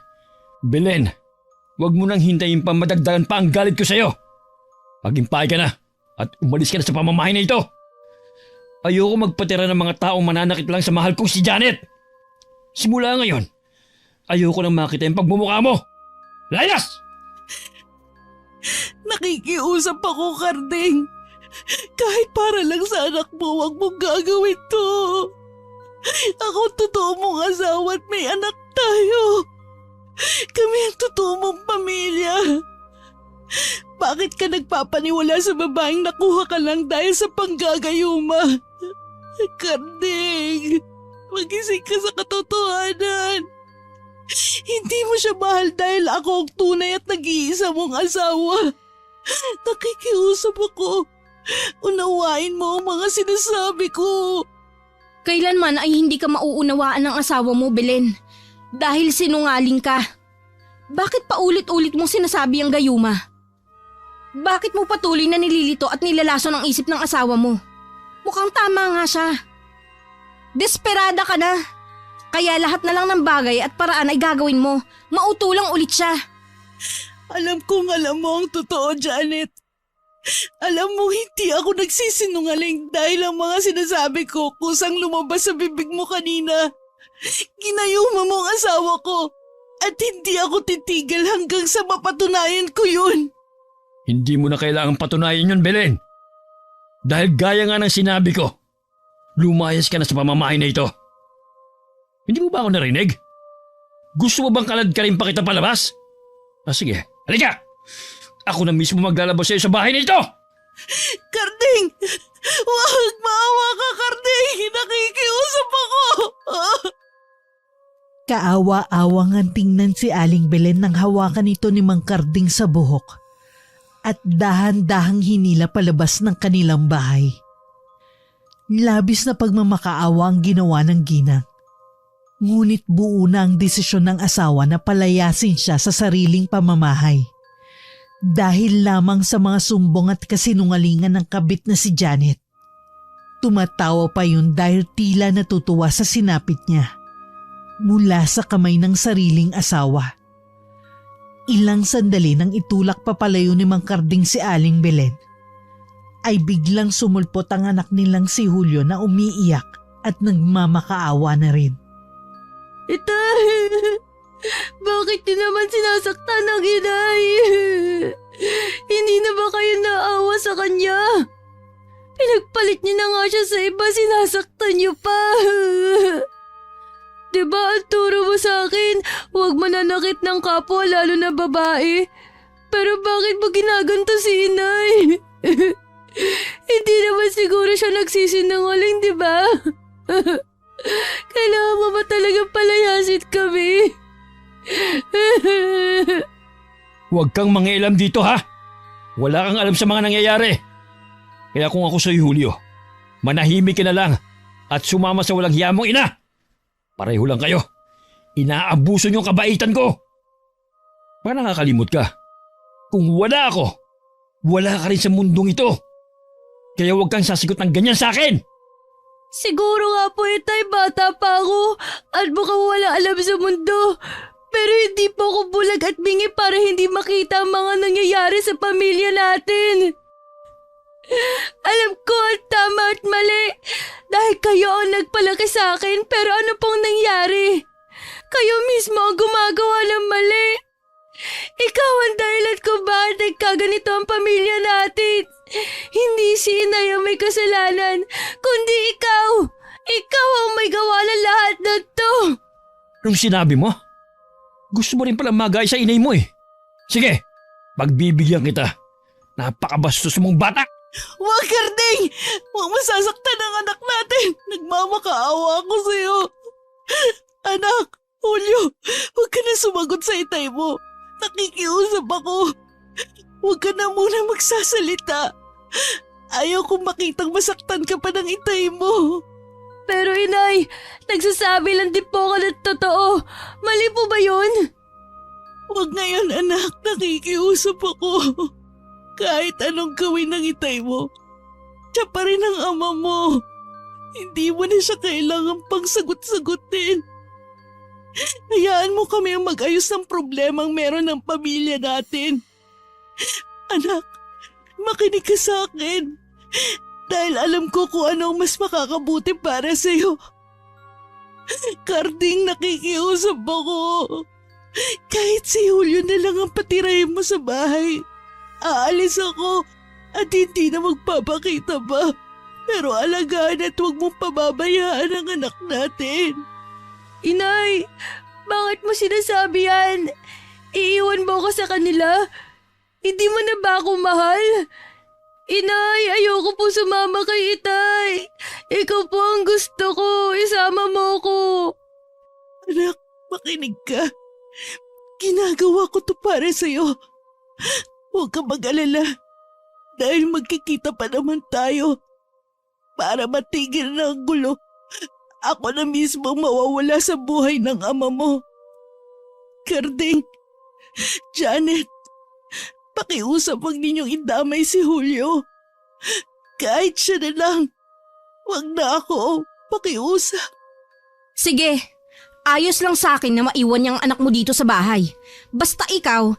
huwag mo nang hintayin pa madagdagan pa ang galit ko sa'yo. Mag-impake ka na at umalis ka na sa pamamahay na ito. Ayoko magpatira ng mga taong mananakit lang sa mahal kong si Janet. Simula ngayon, ayoko nang makita yung pagmumukha mo. Layas! Nakikiusap ako, Karding. Kahit para lang sa anak mo, huwag mong gagawin to. Ako ang totoo mong asawa at may anak tayo. Kami ang totoo mong pamilya. Bakit ka nagpapaniwala sa babaeng nakuha ka lang dahil sa panggagayuma? Karding, magising ka sa katotohanan. Hindi mo siya mahal dahil ako ang tunay at nag-iisa mong asawa. Nakikiusap ako. Unawain mo ang mga sinasabi ko. Kailanman ay hindi ka mauunawaan ng asawa mo, Belen. Dahil sinungaling ka. Bakit paulit-ulit mong sinasabi ang gayuma? Bakit mo patuloy na nililito at nilalason ang isip ng asawa mo? Mukhang tama nga siya. Desperada ka na. Kaya lahat na lang ng bagay at paraan ay gagawin mo. Mautulang ulit siya. Alam kong alam mo ang totoo, Janet. Alam mo, hindi ako nagsisinungaling dahil ang mga sinasabi ko kusang lumabas sa bibig mo kanina. Ginayuma mo ang asawa ko at hindi ako titigil hanggang sa mapatunayan ko yun. Hindi mo na kailangang patunayan yun, Belen. Dahil gaya nga ng sinabi ko, lumayas ka na sa pamamahay na ito. Hindi mo ba ako narinig? Gusto mo bang kalad ka rin pa kita palabas? Sige, halika! Ako na mismo maglalabas sa'yo sa bahay na ito! Karding! Huwag maawa ka, Karding! Nakikiusap ako! Kaawa-awang ang tingnan si Aling Belen nang hawakan ito ni Mang Karding sa buhok at dahan-dahang hinila palabas ng kanilang bahay. Labis na pagmamakaawa ang ginawa ng ginang. Ngunit buo na ang desisyon ng asawa na palayasin siya sa sariling pamamahay. Dahil lamang sa mga sumbong at kasinungalingan ng kabit na si Janet. Tumatawa pa yun dahil tila natutuwa sa sinapit niya. Mula sa kamay ng sariling asawa. Ilang sandali nang itulak papalayo ni Mang Karding si Aling Belen, ay biglang sumulpot ang anak nilang si Julio na umiiyak at nagmamakaawa na rin. Itay, bakit niyo naman sinasaktan ng inay? Hindi na ba kayo naawa sa kanya? Pinagpalit niyo na nga siya sa iba, sinasaktan niyo pa. Diba ang turo mo sa akin, huwag mananakit ng kapwa lalo na babae. Pero bakit mo ginaganto si inay? Hindi naman siguro siya nagsisinungaling, diba? Kailangan mo ba talagang palayasin kami? Huwag kang mangialam dito, ha? Wala kang alam sa mga nangyayari. Kaya kung ako sa'yo, Julio, manahimik ka na lang at sumama sa walang hiya mong ina. Pareho lang kayo. Inaabuso niyo ang kabaitan ko. Baka nakakalimot ka. Kung wala ako, wala ka rin sa mundong ito. Kaya huwag kang sasigot ng ganyan sa akin. Siguro nga po itay, bata pa ako at mukhang wala alam sa mundo. Pero hindi po ako bulag at bingi para hindi makita ang mga nangyayari sa pamilya natin. Alam ko ang tama at mali dahil kayo ang nagpalaki sa akin, pero ano pong nangyari? Kayo mismo ang gumagawa ng mali. Ikaw ang dahilan kung bakit nagkaganito ang pamilya natin. Hindi si inay ang may kasalanan, kundi ikaw. Ikaw ang may gawa ng lahat na to. Anong sinabi mo? Gusto mo rin pala magay sa inay mo eh. Sige, pagbibigyan kita. Napakabastos mong bata. Huwag, Karding! Huwag masasaktan ang anak natin! Nagmamakaawa ako sa'yo! Anak, Julio, huwag ka na sumagot sa itay mo. Nakikiusap ako. Huwag ka na muna magsasalita. Ayaw kong makitang masaktan ka pa ng itay mo. Pero inay, nagsasabi lang din po ako ng totoo. Mali po ba yun? Huwag ngayon, anak. Nakikiusap ako. Kahit anong gawin ng itay mo, siya pa rin ang ama mo. Hindi mo na siya kailangan pang sagot-sagutin. Hayaan mo kami ang mag-ayos ng problemang meron ng pamilya natin. Anak, makinig ka sa akin. Dahil alam ko kung ano ang mas makakabuti para sa'yo. Karding, nakikiusap ako. Kahit si Julio na lang ang patirahin mo sa bahay. Aalis ako at hindi na magpapakita pa. Pero alagaan at huwag mong pababayaan ang anak natin. Inay, bakit mo sinasabi yan? Iiwan mo ko sa kanila? Hindi mo na ba ako mahal? Inay, ayoko po sumama kay itay. Ikaw po ang gusto ko. Isama mo ko. Anak, makinig ka. Ginagawa ko to para sa'yo. Huwag ka mag-alala. Dahil magkikita pa naman tayo. Para matigil na ang gulo Ako na mismo mawawala sa buhay ng ama mo. Karding, Janet, pakiusap wag ninyong idamay si Julio. Kahit siya na lang, wag na ako, pakiusap. Sige, ayos lang sa akin na maiwan yung anak mo dito sa bahay. Basta ikaw,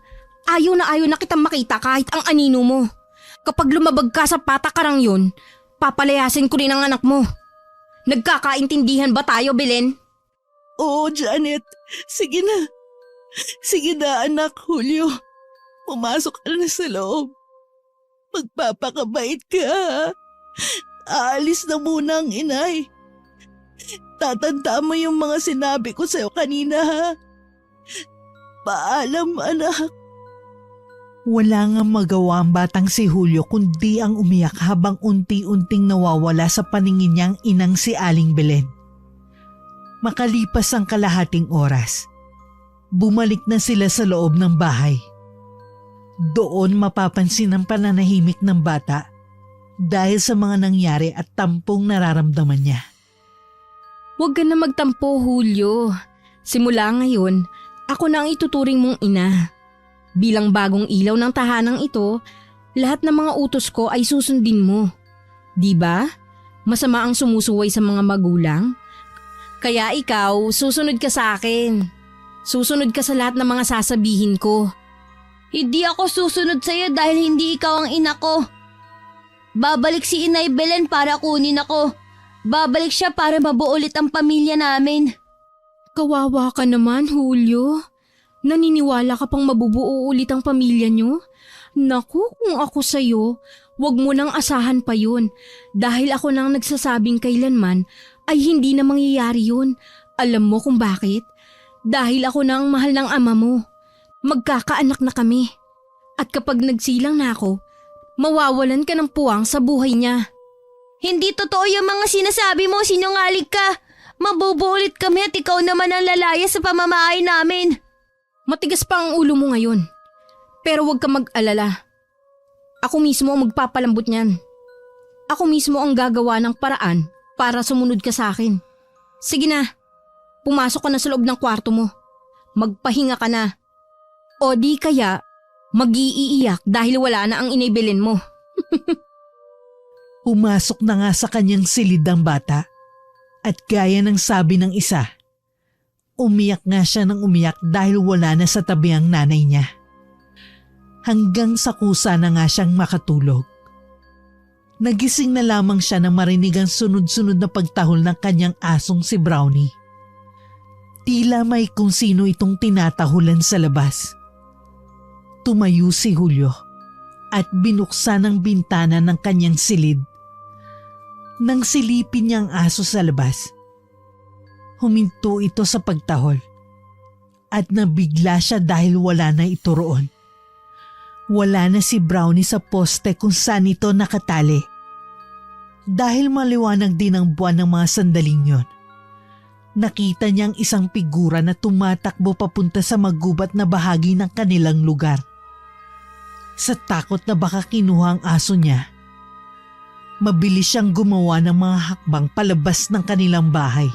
ayaw na kitang makita kahit ang anino mo. Kapag lumabag ka sa patakarang yun, papalayasin ko rin ang anak mo. Nagkakaintindihan ba tayo, Belen? Oo, Janet. Sige na. Sige na, anak Julio. Pumasok ka na sa loob. Magpapakabait ka. Aalis na muna ang inay. Tatanda mo yung mga sinabi ko sa'yo kanina, ha? Paalam, anak. Wala nga magawa ang batang si Julio kundi ang umiyak habang unti-unting nawawala sa paningin niyang inang si Aling Belen. Makalipas ang kalahating oras, bumalik na sila sa loob ng bahay. Doon mapapansin ang pananahimik ng bata dahil sa mga nangyari at tampong nararamdaman niya. Huwag ka na magtampo, Julio. Simula ngayon, ako na ang ituturing mong ina. Bilang bagong ilaw ng tahanang ito, lahat ng mga utos ko ay susundin mo. Di ba? Masama ang sumusuway sa mga magulang. Kaya ikaw, susunod ka sa akin. Susunod ka sa lahat ng mga sasabihin ko. Hindi ako susunod sa'yo dahil hindi ikaw ang ina ko. Babalik si Inay Belen para kunin ako. Babalik siya para mabuo ulit ang pamilya namin. Kawawa ka naman, Julio. Naniniwala ka pang mabubuo ulit ang pamilya niyo? Naku, kung ako sa'yo, wag mo nang asahan pa yun. Dahil ako nang nagsasabing kailanman ay hindi na mangyayari yun. Alam mo kung bakit? Dahil ako na ang mahal ng ama mo. Magkakaanak na kami. At kapag nagsilang na ako, mawawalan ka ng puwang sa buhay niya. Hindi totoo yung mga sinasabi mo, sinungaling ka. Mabubuo ulit kami at ikaw naman ang lalaya sa pamamahay namin. Matigas pa ang ulo mo ngayon. Pero huwag ka mag-alala. Ako mismo ang magpapalambot niyan. Ako mismo ang gagawa ng paraan para sumunod ka sa akin. Sige na, pumasok ka na sa loob ng kwarto mo. Magpahinga ka na. O di kaya, mag-iiyak dahil wala na ang inibelin mo. Pumasok na nga sa kanyang silid ang bata at gaya ng sabi ng isa, umiyak nga siya ng umiyak dahil wala na sa tabi ang nanay niya. Hanggang sa kusa na nga siyang makatulog. Nagising na lamang siya nang marinig ang sunod-sunod na pagtahol ng kanyang asong si Brownie. Tila may kung sino itong tinatahulan sa labas. Tumayo si Julio at binuksan ang bintana ng kanyang silid. Nang silipin niya ang aso sa labas, huminto ito sa pagtahol at nabigla siya dahil wala na ito roon. Wala na si Brownie sa poste kung saan ito nakatali. Dahil maliwanag din ang buwan ng mga sandaling yon, nakita niyang isang figura na tumatakbo papunta sa magubat na bahagi ng kanilang lugar. Sa takot na baka kinuha ang aso niya, mabilis siyang gumawa ng mga hakbang palabas ng kanilang bahay.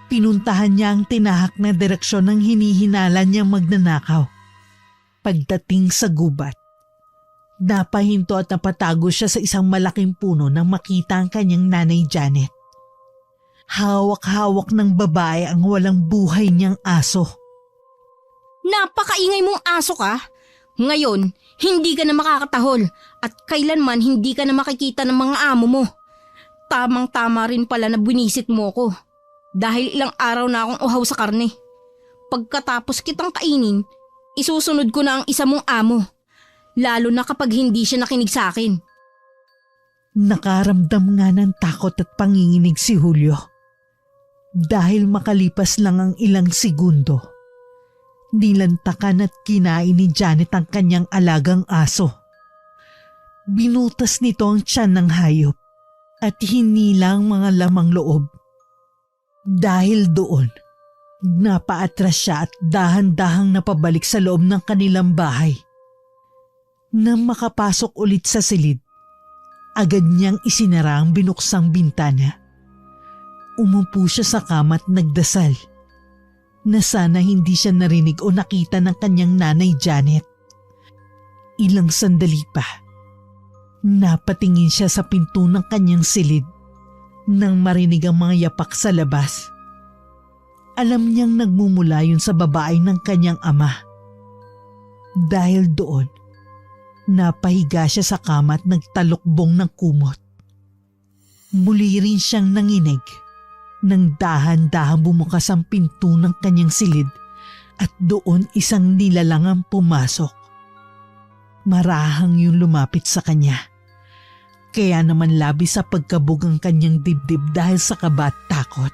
Pinuntahan niya ang tinahak na direksyon ng hinihinala niyang magnanakaw. Pagdating sa gubat, napahinto at napatago siya sa isang malaking puno nang makita ang kanyang nanay Janet. Hawak-hawak ng babae ang walang buhay niyang aso. Napakaingay mong aso ka. Ngayon, hindi ka na makakatahol at kailanman hindi ka na makikita ng mga amo mo. Tamang-tama rin pala na binisit mo ko. Dahil ilang araw na akong uhaw sa karne. Pagkatapos kitang kainin, isusunod ko na ang isa mong amo. Lalo na kapag hindi siya nakinig sa akin. Nakaramdam nga ng takot at panginginig si Julio. Dahil makalipas lang ang ilang segundo, nilantakan at kinain ni Janet ang kanyang alagang aso. Binutas nito ang tiyan ng hayop at hinila ang mga lamang loob. Dahil doon, napaatras siya at dahan-dahang napabalik sa loob ng kanilang bahay. Nang makapasok ulit sa silid, agad niyang isinara ang binuksang bintana. Umupo siya sa kama at nagdasal na sana hindi siya narinig o nakita ng kanyang nanay Janet. Ilang sandali pa, napatingin siya sa pinto ng kanyang silid nang marinig ang mga yapak sa labas. Alam niyang nagmumula yun sa babae ng kanyang ama. Dahil doon, napahiga siya sa kama at nagtalukbong ng kumot. Muli rin siyang nanginig nang dahan-dahan bumukas ang pinto ng kanyang silid at doon isang nilalang ang pumasok. Marahang yung lumapit sa kanya. Kaya naman labis sa pagkabog ang kanyang dibdib dahil sa kaba at takot.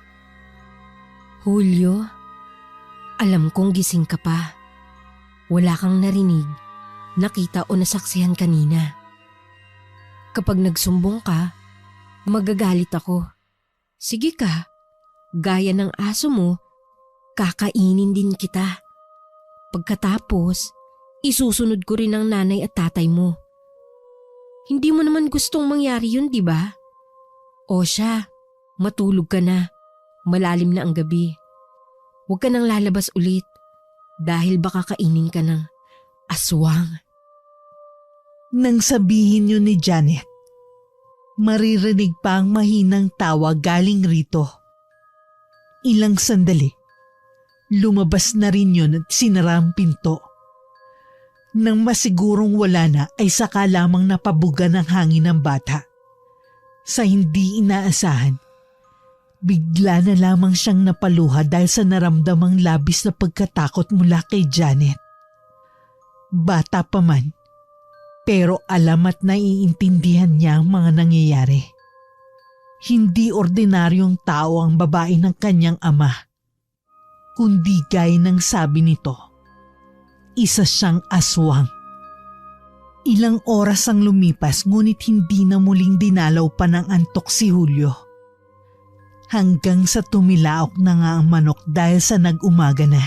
Julio, alam kong gising ka pa. Wala kang narinig, nakita o nasaksihan kanina. Kapag nagsumbong ka, magagalit ako. Sige ka, gaya ng aso mo, kakainin din kita. Pagkatapos, isusunod ko rin ang nanay at tatay mo. Hindi mo naman gustong mangyari yun, di ba? O siya, matulog ka na. Malalim na ang gabi. Huwag ka nang lalabas ulit dahil baka kainin ka ng aswang. Nang sabihin yun ni Janet, maririnig pa ang mahinang tawa galing rito. Ilang sandali, lumabas na rin yun at sinara ang pinto. Nang masigurong wala na ay saka lamang napabuga ng hangin ng bata. Sa hindi inaasahan, bigla na lamang siyang napaluha dahil sa naramdamang labis na pagkatakot mula kay Janet. Bata pa man, pero alam at naiintindihan niya ang mga nangyayari. Hindi ordinaryong tao ang babae ng kanyang ama, kundi gaya ng sabi nito, isa siyang aswang. Ilang oras ang lumipas ngunit hindi na muling dinalaw pa ng antok si Julio. Hanggang sa tumilaok na nga ang manok dahil sa nag-umaga na.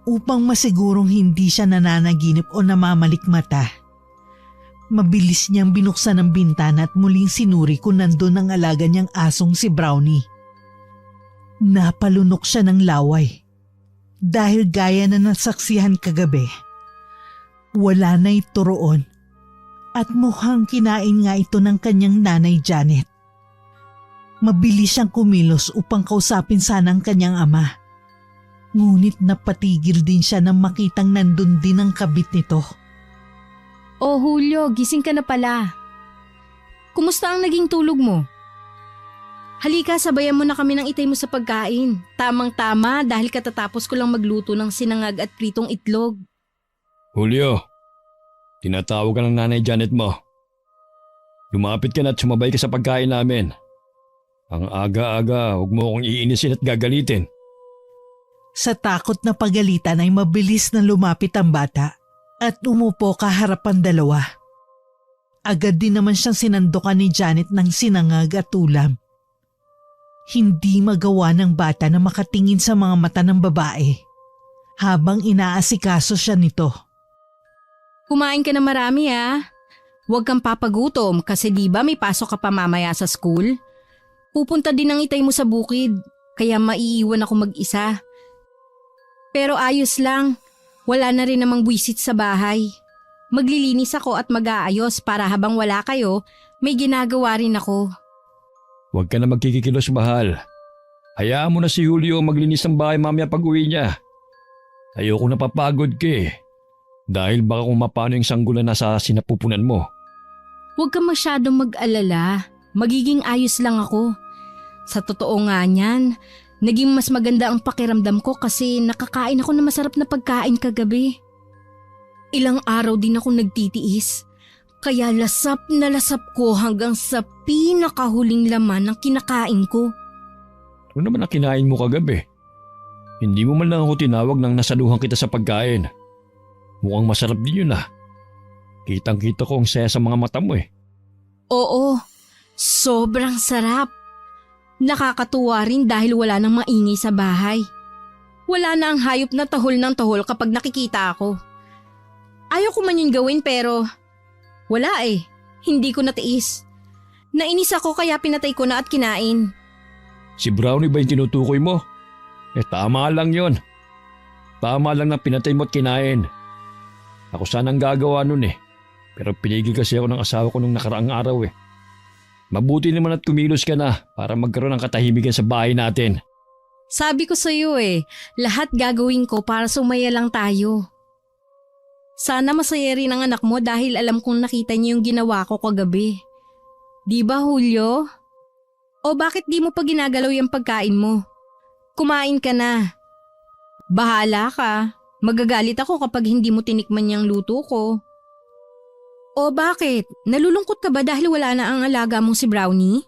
Upang masigurong hindi siya nananaginip o namamalikmata, mabilis niyang binuksan ang bintana at muling sinuri kung nandun ang alaga niyang asong si Brownie. Napalunok siya ng laway. Dahil gaya na nasaksihan kagabi, wala na ito roon at mukhang kinain nga ito ng kanyang nanay Janet. Mabilis siyang kumilos upang kausapin sana ang kanyang ama. Ngunit napatigil din siya nang makitang nandun din ang kabit nito. Oh Julio, gising ka na pala. Kumusta ang naging tulog mo? Halika, sabayan mo na kami ng itay mo sa pagkain. Tamang-tama dahil katatapos ko lang magluto ng sinangag at pritong itlog. Julio, tinatawag ka ng nanay Janet mo. Lumapit ka na at sumabay ka sa pagkain namin. Ang aga-aga, huwag mo akong iinisin at gagalitin. Sa takot na pagalitan ay mabilis na lumapit ang bata at umupo kaharap ang dalawa. Agad din naman siyang sinandokan ni Janet ng sinangag at ulam. Hindi magawa ng bata na makatingin sa mga mata ng babae habang inaasikaso siya nito. Kumain ka na marami ha. Huwag kang papagutom kasi di ba may pasok ka pa mamaya sa school? Pupunta din ang itay mo sa bukid kaya maiiwan ako mag-isa. Pero ayos lang, wala na rin namang buwisit sa bahay. Maglilinis ako at mag-aayos para habang wala kayo, may ginagawa rin ako. Huwag ka na magkikikilos, mahal. Hayaan mo na si Julio maglinis ng bahay mamaya pag-uwi niya. Ayoko napapagod ka eh. Dahil baka kung mapano yung sanggulan na sa sinapupunan mo. Huwag ka masyadong mag-alala. Magiging ayos lang ako. Sa totoo nga niyan, naging mas maganda ang pakiramdam ko kasi nakakain ako ng masarap na pagkain kagabi. Ilang araw din ako nagtitiis. Kaya lasap na lasap ko hanggang sa pinakahuling laman ng kinakain ko. Ano naman ang kinain mo kagabi? Hindi mo man lang ako tinawag nang nasaluhan kita sa pagkain. Mukhang masarap din yun ah. Kitang-kita ko ang saya sa mga mata mo eh. Oo, sobrang sarap. Nakakatuwa rin dahil wala nang maingay sa bahay. Wala na ang hayop na tahol ng tahol kapag nakikita ako. Ayaw ko man yun gawin pero wala eh. Hindi ko natiis. Nainis ako kaya pinatay ko na at kinain. Si Brownie ba yung tinutukoy mo? Tama lang yon. Tama lang na pinatay mo at kinain. Ako sanang gagawa nun Pero pinigil kasi ako ng asawa ko nung nakaraang araw Mabuti naman at kumilos ka na para magkaroon ng katahimikan sa bahay natin. Sabi ko sa'yo lahat gagawin ko para sumaya lang tayo. Sana masaya rin ang anak mo dahil alam kong nakita niya yung ginawa ko kagabi. Di ba, Julio? O bakit di mo pa ginagalaw yung pagkain mo? Kumain ka na. Bahala ka. Magagalit ako kapag hindi mo tinikman yung luto ko. O bakit? Nalulungkot ka ba dahil wala na ang alaga mong si Brownie?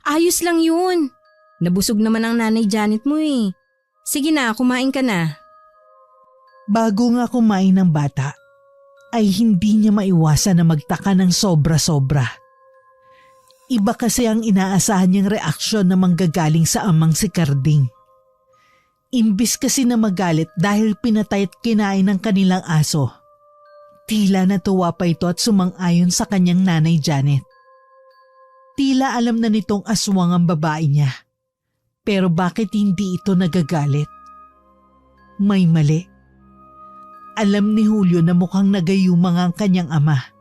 Ayos lang yun. Nabusog naman ang nanay Janet mo Sige na, kumain ka na. Bago nga kumain ng bata, ay hindi niya maiwasan na magtaka ng sobra-sobra. Iba kasi ang inaasahan niyang reaksyon na manggagaling sa amang si Carding. Imbis kasi na magalit dahil pinatay at kinain ng kanilang aso, tila natuwa pa ito at sumang-ayon sa kanyang nanay Janet. Tila alam na nitong aswang ang babae niya. Pero bakit hindi ito nagagalit? May mali. Alam ni Julio na mukhang nagayumang ang kanyang ama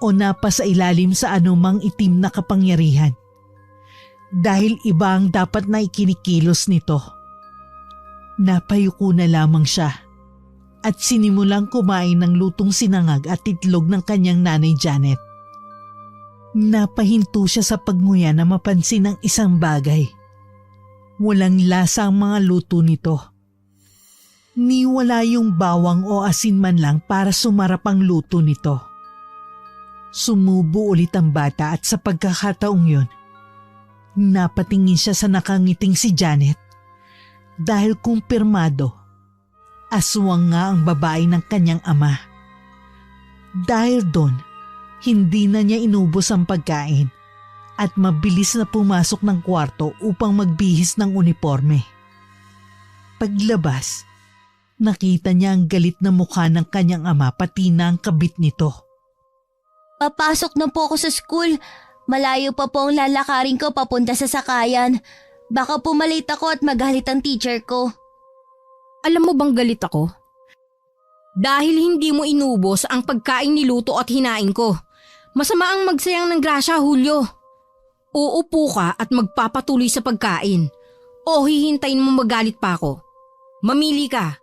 o napasa ilalim sa anumang itim na kapangyarihan. Dahil iba ang dapat na ikinikilos nito. Napayuko na lamang siya at sinimulang kumain ng lutong sinangag at itlog ng kanyang nanay Janet. Napahinto siya sa pagmuya na mapansin ng isang bagay. Walang lasa ang mga luto nito. Ni wala yung bawang o asin man lang para sumarap ang luto nito. Sumubo ulit ang bata at sa pagkakataong yun, napatingin siya sa nakangiting si Janet dahil kumpirmado, aswang nga ang babae ng kanyang ama. Dahil doon, hindi na niya inubos ang pagkain at mabilis na pumasok ng kwarto upang magbihis ng uniforme. Paglabas, nakita niya ang galit na mukha ng kanyang ama pati na ang kabit nito. Papasok na po ako sa school. Malayo pa po ang lalakarin ko papunta sa sakayan. Baka pumalit ako at magalit ang teacher ko. Alam mo bang galit ako? Dahil hindi mo inubos ang pagkain niluto at hinain ko. Masama ang magsayang ng grasya, Julio. Uupo ka at magpapatuloy sa pagkain. O hihintayin mo magalit pa ako. Mamili ka.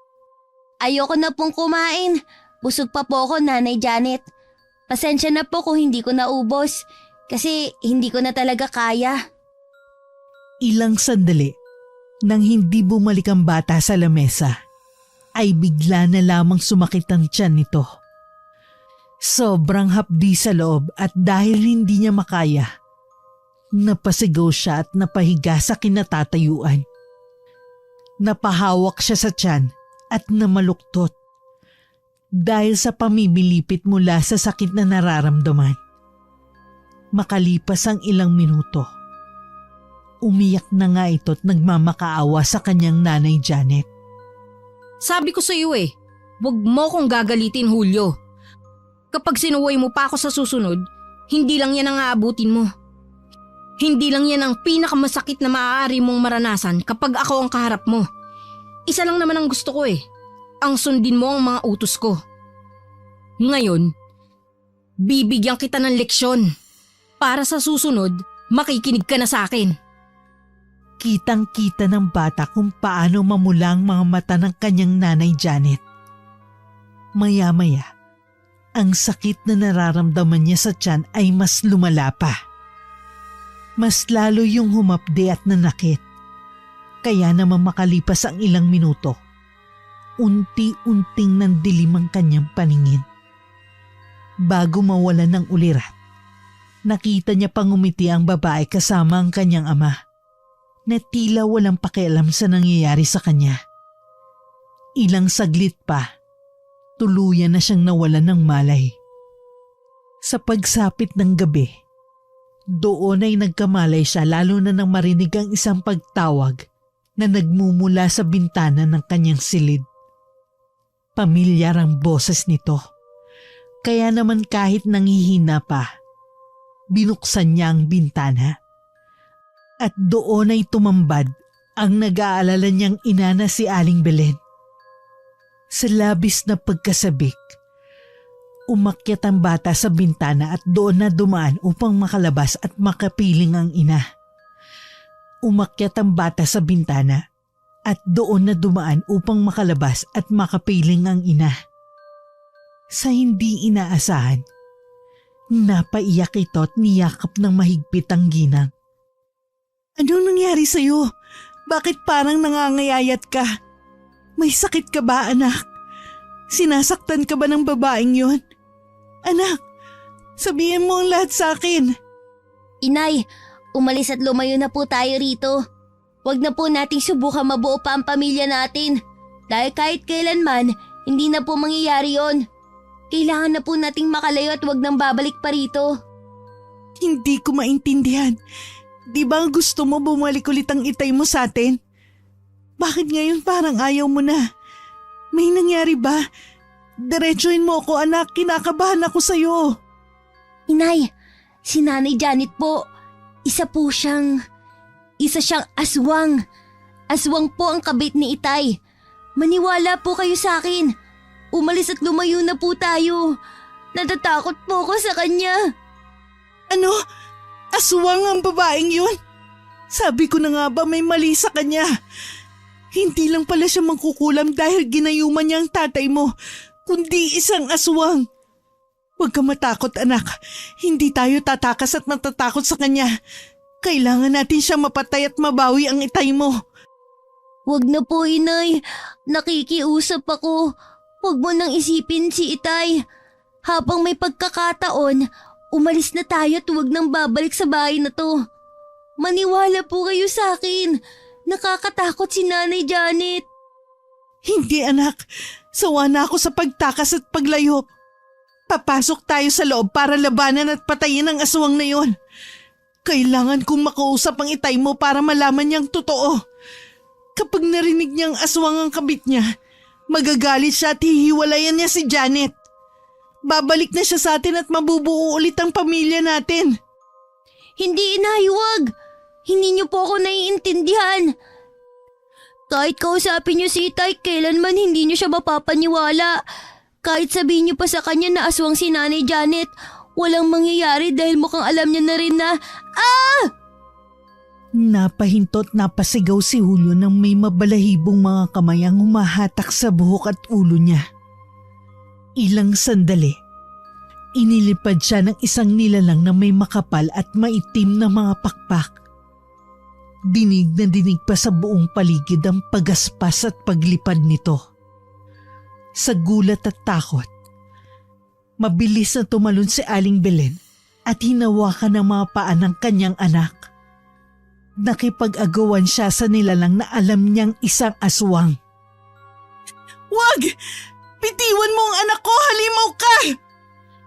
Ayoko na pong kumain. Busog pa po ako, Nanay Janet. Pasensya na po kung hindi ko naubos kasi hindi ko na talaga kaya. Ilang sandali, nang hindi bumalik ang bata sa lamesa, ay bigla na lamang sumakit ang tiyan nito. Sobrang hapdi sa loob at dahil hindi niya makaya, napasigaw siya at napahiga sa kinatatayuan. Napahawak siya sa tiyan at namaluktot dahil sa pamimilipit mula sa sakit na nararamdaman. Makalipas ang ilang minuto, umiyak na nga ito at nagmamakaawa sa kanyang nanay Janet. Sabi ko sa iyo wag mo kong gagalitin, Julio. Kapag sinuway mo pa ako sa susunod, hindi lang yan ang aabutin mo. Hindi lang yan ang pinakamasakit na maaari mong maranasan kapag ako ang kaharap mo. Isa lang naman ang gusto ko ang sundin mo ang mga utos ko. Ngayon, bibigyan kita ng leksyon. Para sa susunod, makikinig ka na sa akin. Kitang-kita ng bata kung paano mamula ang mga mata ng kanyang nanay Janet. Maya-maya, ang sakit na nararamdaman niya sa tiyan ay mas lumala pa. Mas lalo yung humapde at nanakit. Kaya naman makalipas ang ilang minuto, unti-unting nandilim ang kanyang paningin. Bago mawalan ng ulirat, nakita niya pang umiti ang babae kasama ang kanyang ama na tila walang pakialam sa nangyayari sa kanya. Ilang saglit pa, tuluyan na siyang nawalan ng malay. Sa pagsapit ng gabi, doon ay nagkamalay siya lalo na nang marinig ang isang pagtawag na nagmumula sa bintana ng kanyang silid. Pamilyar ang boses nito. Kaya naman kahit nanghihina pa, binuksan niya ang bintana. At doon ay tumambad ang nag-aalala niyang ina na si Aling Belen. Sa labis na pagkasabik, umakyat ang bata sa bintana at doon na dumaan upang makalabas at makapiling ang ina. Umakyat ang bata sa bintana at doon na dumaan upang makalabas at makapiling ang ina. Sa hindi inaasahan, napaiyak ito at niyakap ng mahigpit ang ginang. Anong nangyari sa'yo? Bakit parang nangangayayat ka? May sakit ka ba, anak? Sinasaktan ka ba ng babaeng yon? Anak, sabihin mo ang lahat sa akin. Inay, umalis at lumayo na po tayo rito. Huwag na po nating subukan mabuo pa ang pamilya natin. Dahil kahit kailanman, hindi na po mangyayari yon. Kailangan na po nating makalayo at huwag nang babalik pa rito. Hindi ko maintindihan. Di ba gusto mo bumalik ulit ang itay mo sa atin? Bakit ngayon parang ayaw mo na? May nangyari ba? Diretsuhin mo ako, anak. Kinakabahan ako sa'yo. Inay, si Nanay Janet po, isa siyang aswang. Aswang po ang kabit ni Itay. Maniwala po kayo sa akin. Umalis at lumayo na po tayo. Natatakot po ako sa kanya. Ano? Aswang ang babaeng yun? Sabi ko na nga ba may mali sa kanya? Hindi lang pala siya mangkukulam dahil ginayuman niya ang tatay mo, kundi isang aswang. Huwag ka matakot, anak. Hindi tayo tatakas at matatakot sa kanya. Kailangan natin siya mapatay at mabawi ang itay mo. Huwag na po, Inay. Nakikiusap ako. Huwag mo nang isipin si Itay. Habang may pagkakataon, umalis na tayo at huwag nang babalik sa bahay na to. Maniwala po kayo sa akin. Nakakatakot si Nanay Janet. Hindi, anak. Sawa na ako sa pagtakas at paglayo. Papasok tayo sa loob para labanan at patayin ang aswang na yon. Kailangan kong makausap ang itay mo para malaman niyang totoo. Kapag narinig niyang aswang ang kabit niya, magagalit siya at hihiwalayan niya si Janet. Babalik na siya sa atin at mabubuo ulit ang pamilya natin. Hindi, Inay, huwag. Hindi niyo po ako naiintindihan. Kahit kausapin niyo si Itay, kailanman hindi niyo siya mapapaniwala. Kahit sabihin niyo pa sa kanya na aswang si Nanay Janet, walang mangyayari dahil mukhang alam niya na rin na, Napahintot napasigaw si Julio nang may mabalahibong mga kamay ang humahatak sa buhok at ulo niya. Ilang sandali, inilipad siya ng isang nilalang na may makapal at maitim na mga pakpak. Dinig na dinig pa sa buong paligid ang pagaspas at paglipad nito. Sa gulat at takot, mabilis na tumalon si Aling Belen at hinawakan ng mga paa ng kanyang anak. Nakipag-agawan siya sa nilalang na alam niyang isang aswang. Wag! Bitiwan mo ang anak ko! Halimaw ka!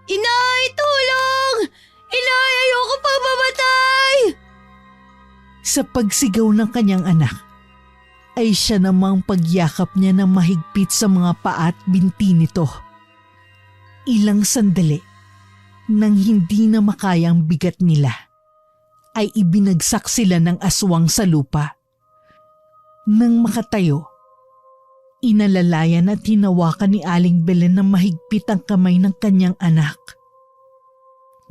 Inay, tulong! Inay, ayoko pa mamatay! Sa pagsigaw ng kanyang anak, ay siya namang pagyakap niya ng mahigpit sa mga paa at binti nito. Ilang sandali, nang hindi na makayang bigat nila, ay ibinagsak sila ng aswang sa lupa. Nang makatayo, inalalayan at hinawakan ni Aling Belen ng mahigpit ang kamay ng kanyang anak.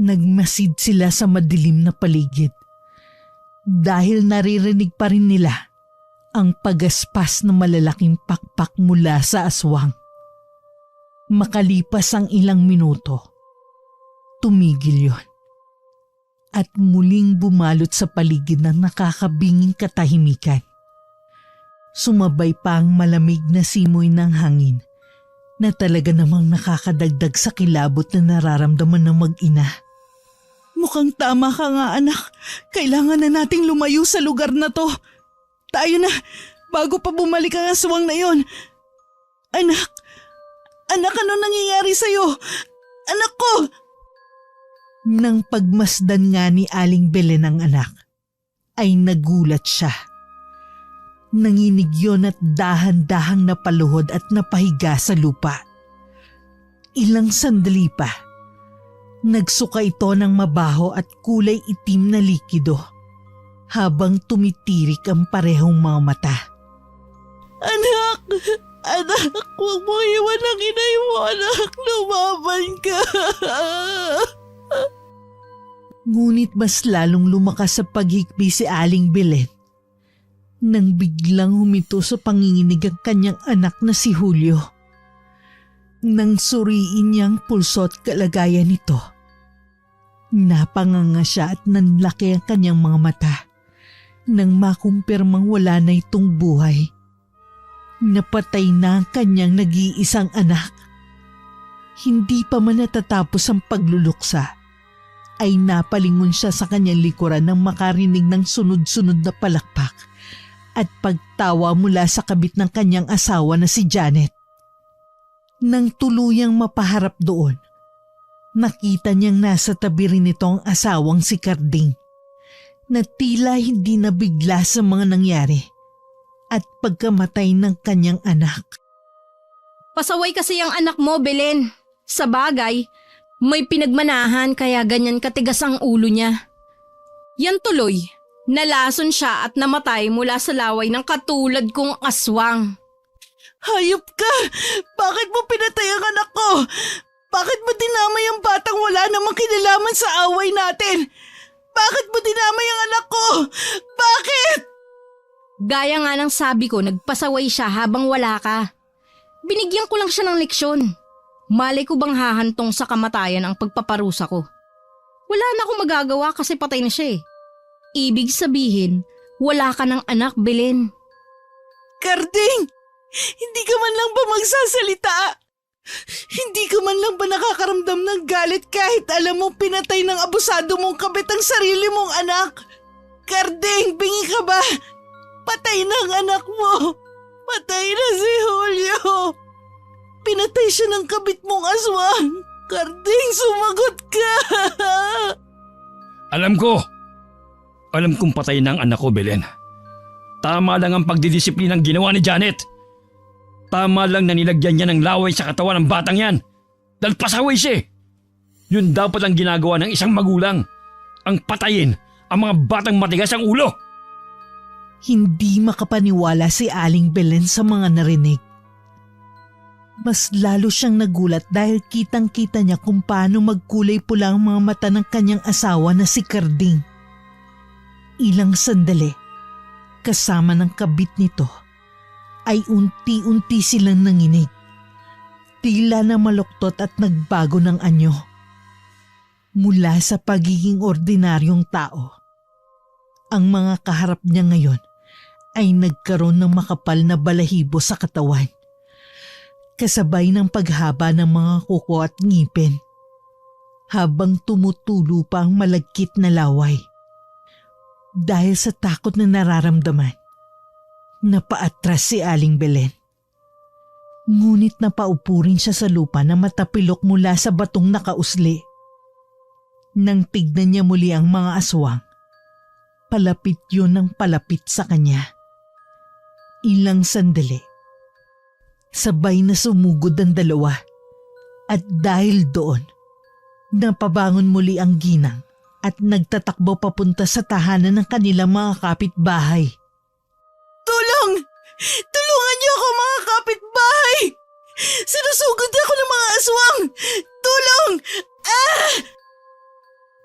Nagmasid sila sa madilim na paligid dahil naririnig pa rin nila ang pagaspas ng malalaking pakpak mula sa aswang. Makalipas ang ilang minuto, tumigil yon at muling bumalot sa paligid ng nakakabinging katahimikan. Sumabay pa ang malamig na simoy ng hangin na talaga namang nakakadagdag sa kilabot na nararamdaman ng mag-ina. Mukhang tama ka nga, anak. Kailangan na nating lumayo sa lugar na to. Tayo na, bago pa bumalik ang aswang na yon. Anak, ano nangyayari sa'yo? Anak ko! Nang pagmasdan nga ni Aling Belen ang anak, ay nagulat siya. Nanginig yon at dahan-dahang napaluhod at napahiga sa lupa. Ilang sandali pa, nagsuka ito ng mabaho at kulay itim na likido habang tumitirik ang parehong mga mata. Anak! Anak! Huwag mo iwan ang inay mo, anak! Lumaban ka! Ngunit mas lalong lumakas sa paghikbi si Aling Belen nang biglang humito sa panginginig ang kanyang anak na si Julio. Nang suriin niya ang pulso at kalagayan nito, napanganga siya at nanlaki ang kanyang mga mata nang makumpirmang wala na itong buhay. Napatay na ang kanyang nag-iisang anak. Hindi pa man natatapos ang pagluluksa, ay napalingon siya sa kanyang likuran nang makarinig ng sunod-sunod na palakpak at pagtawa mula sa kabit ng kanyang asawa na si Janet. Nang tuluyang mapaharap doon, nakita niyang nasa tabi rin nito ang asawang si Carding na tila hindi nabigla sa mga nangyari at pagkamatay ng kanyang anak. Pasaway kasi ang anak mo, Belen. Sa bagay, may pinagmanahan kaya ganyan katigas ang ulo niya. Yan tuloy, nalason siya at namatay mula sa laway ng katulad kong aswang. Hayop ka! Bakit mo pinatay ang anak ko? Bakit mo dinamay ang batang wala namang kinalaman sa away natin? Bakit mo dinamay ang anak ko? Bakit? Gaya nga ng sabi ko, nagpasaway siya habang wala ka. Binigyan ko lang siya ng leksyon. Malay ko bang hahantong sa kamatayan ang pagpaparusa ko? Wala na akong magagawa kasi patay na siya eh. Ibig sabihin, wala ka ng anak, Belen. Carding! Hindi ka man lang ba magsasalita? Hindi ka man lang ba nakakaramdam ng galit kahit alam mong pinatay ng abusado mong kabit ang sarili mong anak? Carding, bingi ka ba? Patay na ang anak mo. Patay na si Julio. Pinatay siya ng kabit mong aswang. Carding, sumagot ka. Alam ko. Alam kong patay na ang anak ko, Belen. Tama lang ang pagdidisiplinang ginawa ni Janet. Tama lang na nilagyan niya ng laway sa katawan ng batang yan. Dahil pasaway siya. Yun dapat ang ginagawa ng isang magulang. Ang patayin ang mga batang matigas ang ulo. Hindi makapaniwala si Aling Belen sa mga narinig. Mas lalo siyang nagulat dahil kitang-kita niya kung paano magkulay pula ang mga mata ng kanyang asawa na si Carding. Ilang sandali, kasama ng kabit nito, ay unti-unti silang nanginig. Tila na maluktot at nagbago ng anyo. Mula sa pagiging ordinaryong tao, ang mga kaharap niya ngayon ay nagkaroon ng makapal na balahibo sa katawan, kasabay ng paghaba ng mga kuko at ngipin, habang tumutulo pa ang malagkit na laway. Dahil sa takot na nararamdaman, napaatras si Aling Belen. Ngunit napaupo rin siya sa lupa na matapilok mula sa batong nakausli. Nang tignan niya muli ang mga aswang, palapit yun ng palapit sa kanya. Ilang sandali, sabay na sumugod ang dalawa at dahil doon, napabangon muli ang ginang at nagtatakbo papunta sa tahanan ng kanilang mga kapitbahay. Tulong! Tulungan niyo ako mga kapitbahay! Sinusugod ako ng mga aswang! Tulong! Ah!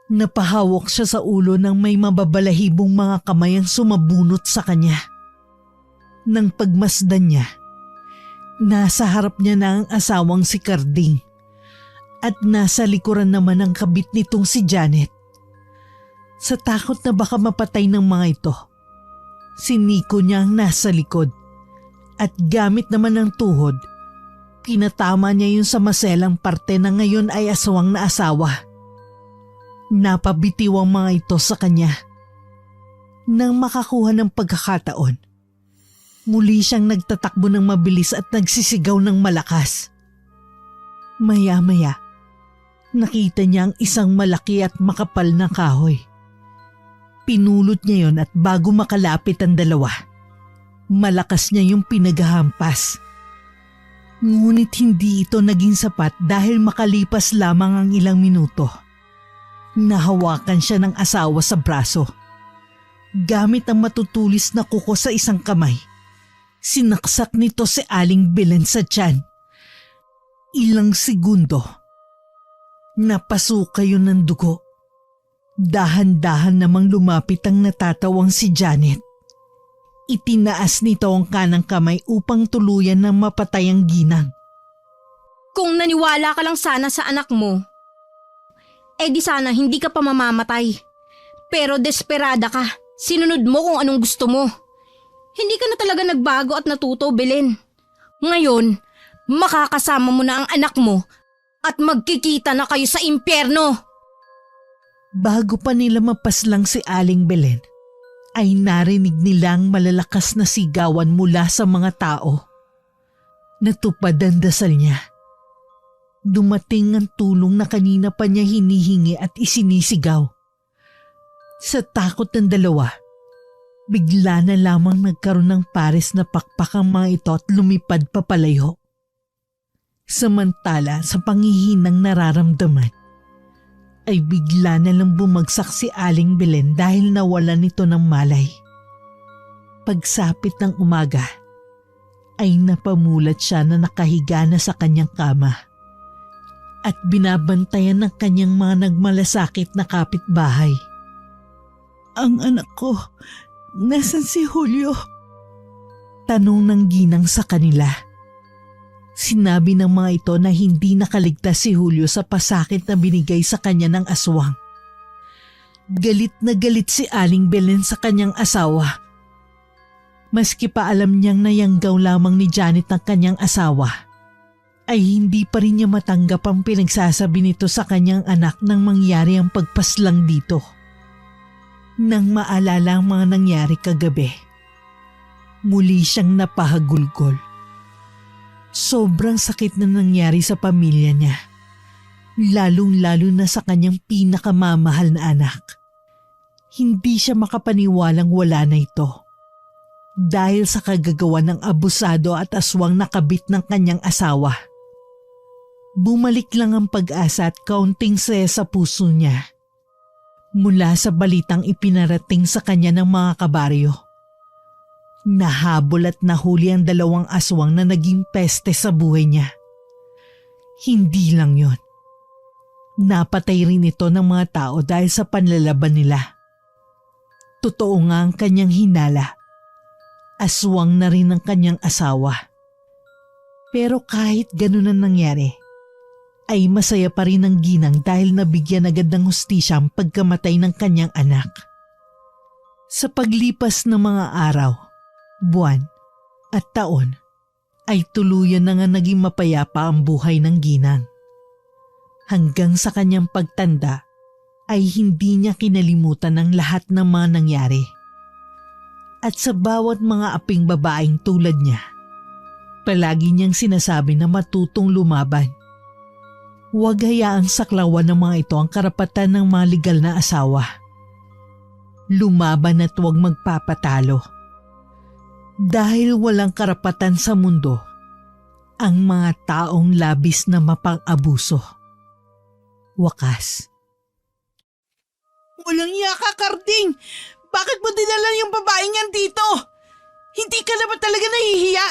Napahawak siya sa ulo ng may mababalahibong mga kamay ang sumabunot sa kanya. Nang pagmasdan niya, nasa harap niya na ang asawang si Carding at nasa likuran naman ang kabit nitong si Janet. Sa takot na baka mapatay ng mga ito, siniko niya ang nasa likod at gamit naman ng tuhod, pinatama niya yung sa maselang parte na ngayon ay aswang na asawa. Napabitiw ang mga ito sa kanya. Nang makakuha ng pagkakataon, muli siyang nagtatakbo ng mabilis at nagsisigaw ng malakas. Maya-maya, nakita niya ang isang malaki at makapal na kahoy. Pinulot niya yon at bago makalapit ang dalawa, malakas niya yung pinaghahampas. Ngunit hindi ito naging sapat dahil makalipas lamang ang ilang minuto. Nahawakan siya ng asawa sa braso. Gamit ang matutulis na kuko sa isang kamay, sinaksak nito si Aling Belen sa tiyan. Ilang segundo, napasuka yun ng dugo. Dahan-dahan namang lumapit ang natatawang si Janet. Itinaas nito ang kanang kamay upang tuluyan ng mapatay ang ginang. Kung naniwala ka lang sana sa anak mo, di sana hindi ka pa mamamatay. Pero desperada ka, sinunod mo kung anong gusto mo. Hindi ka na talaga nagbago at natuto, Belen. Ngayon, makakasama mo na ang anak mo at magkikita na kayo sa impyerno. Bago pa nila mapaslang si Aling Belen, ay narinig nilang malalakas na sigawan mula sa mga tao. Natupad ang dasal niya. Dumating ang tulong na kanina pa niya hinihingi at isinisigaw. Sa takot ng dalawa, bigla na lamang nagkaroon ng pares na pakpak ang mga ito at lumipad papalayo. Samantala sa pangihinang nararamdaman, ay bigla na lang bumagsak si Aling Belen dahil nawalan nito ng malay. Pagsapit ng umaga, ay napamulat siya na nakahiga na sa kanyang kama at binabantayan ng kanyang mga nagmalasakit na kapitbahay. Ang anak ko, nasan si Julio? Tanong ng ginang sa kanila. Sinabi ng mga ito na hindi nakaligtas si Julio sa pasakit na binigay sa kanya ng aswang. Galit na galit si Aling Belen sa kanyang asawa. Maski pa alam niyang nayanggaw lamang ni Janet ang kanyang asawa, ay hindi pa rin niya matanggap ang pinagsasabi nito sa kanyang anak nang mangyari ang pagpaslang dito. Nang maalala ang mga nangyari kagabi, muli siyang napahagulgol. Sobrang sakit na nangyari sa pamilya niya, lalong-lalo na sa kanyang pinakamamahal na anak. Hindi siya makapaniwalang wala na ito dahil sa kagagawa ng abusado at aswang nakabit ng kanyang asawa. Bumalik lang ang pag-asa at kaunting saya sa puso niya mula sa balitang ipinarating sa kanya ng mga kabaryo. Nahabol at nahuli ang 2 aswang na naging peste sa buhay niya. Hindi lang yon. Napatay rin ito ng mga tao dahil sa panlalaban nila. Totoo nga ang kanyang hinala. Aswang na rin ang kanyang asawa. Pero kahit ganun ang nangyari, ay masaya pa rin ang ginang dahil nabigyan agad ng hustisya ang pagkamatay ng kanyang anak. Sa paglipas ng mga araw, buwan at taon, ay tuluyan na nga naging mapayapa ang buhay ng ginang. Hanggang sa kanyang pagtanda ay hindi niya kinalimutan ang lahat ng mga nangyari. At sa bawat mga aping babaeng tulad niya, palagi niyang sinasabi na matutong lumaban. Huwag hayaang saklawan ng mga ito ang karapatan ng mga legal na asawa. Lumaban at huwag magpapatalo. Dahil walang karapatan sa mundo ang mga taong labis na mapang-abuso. Wakas. Walang iya ka, Karding! Bakit mo dinala yung babaeng yan dito? Hindi ka na ba talaga nahihiya?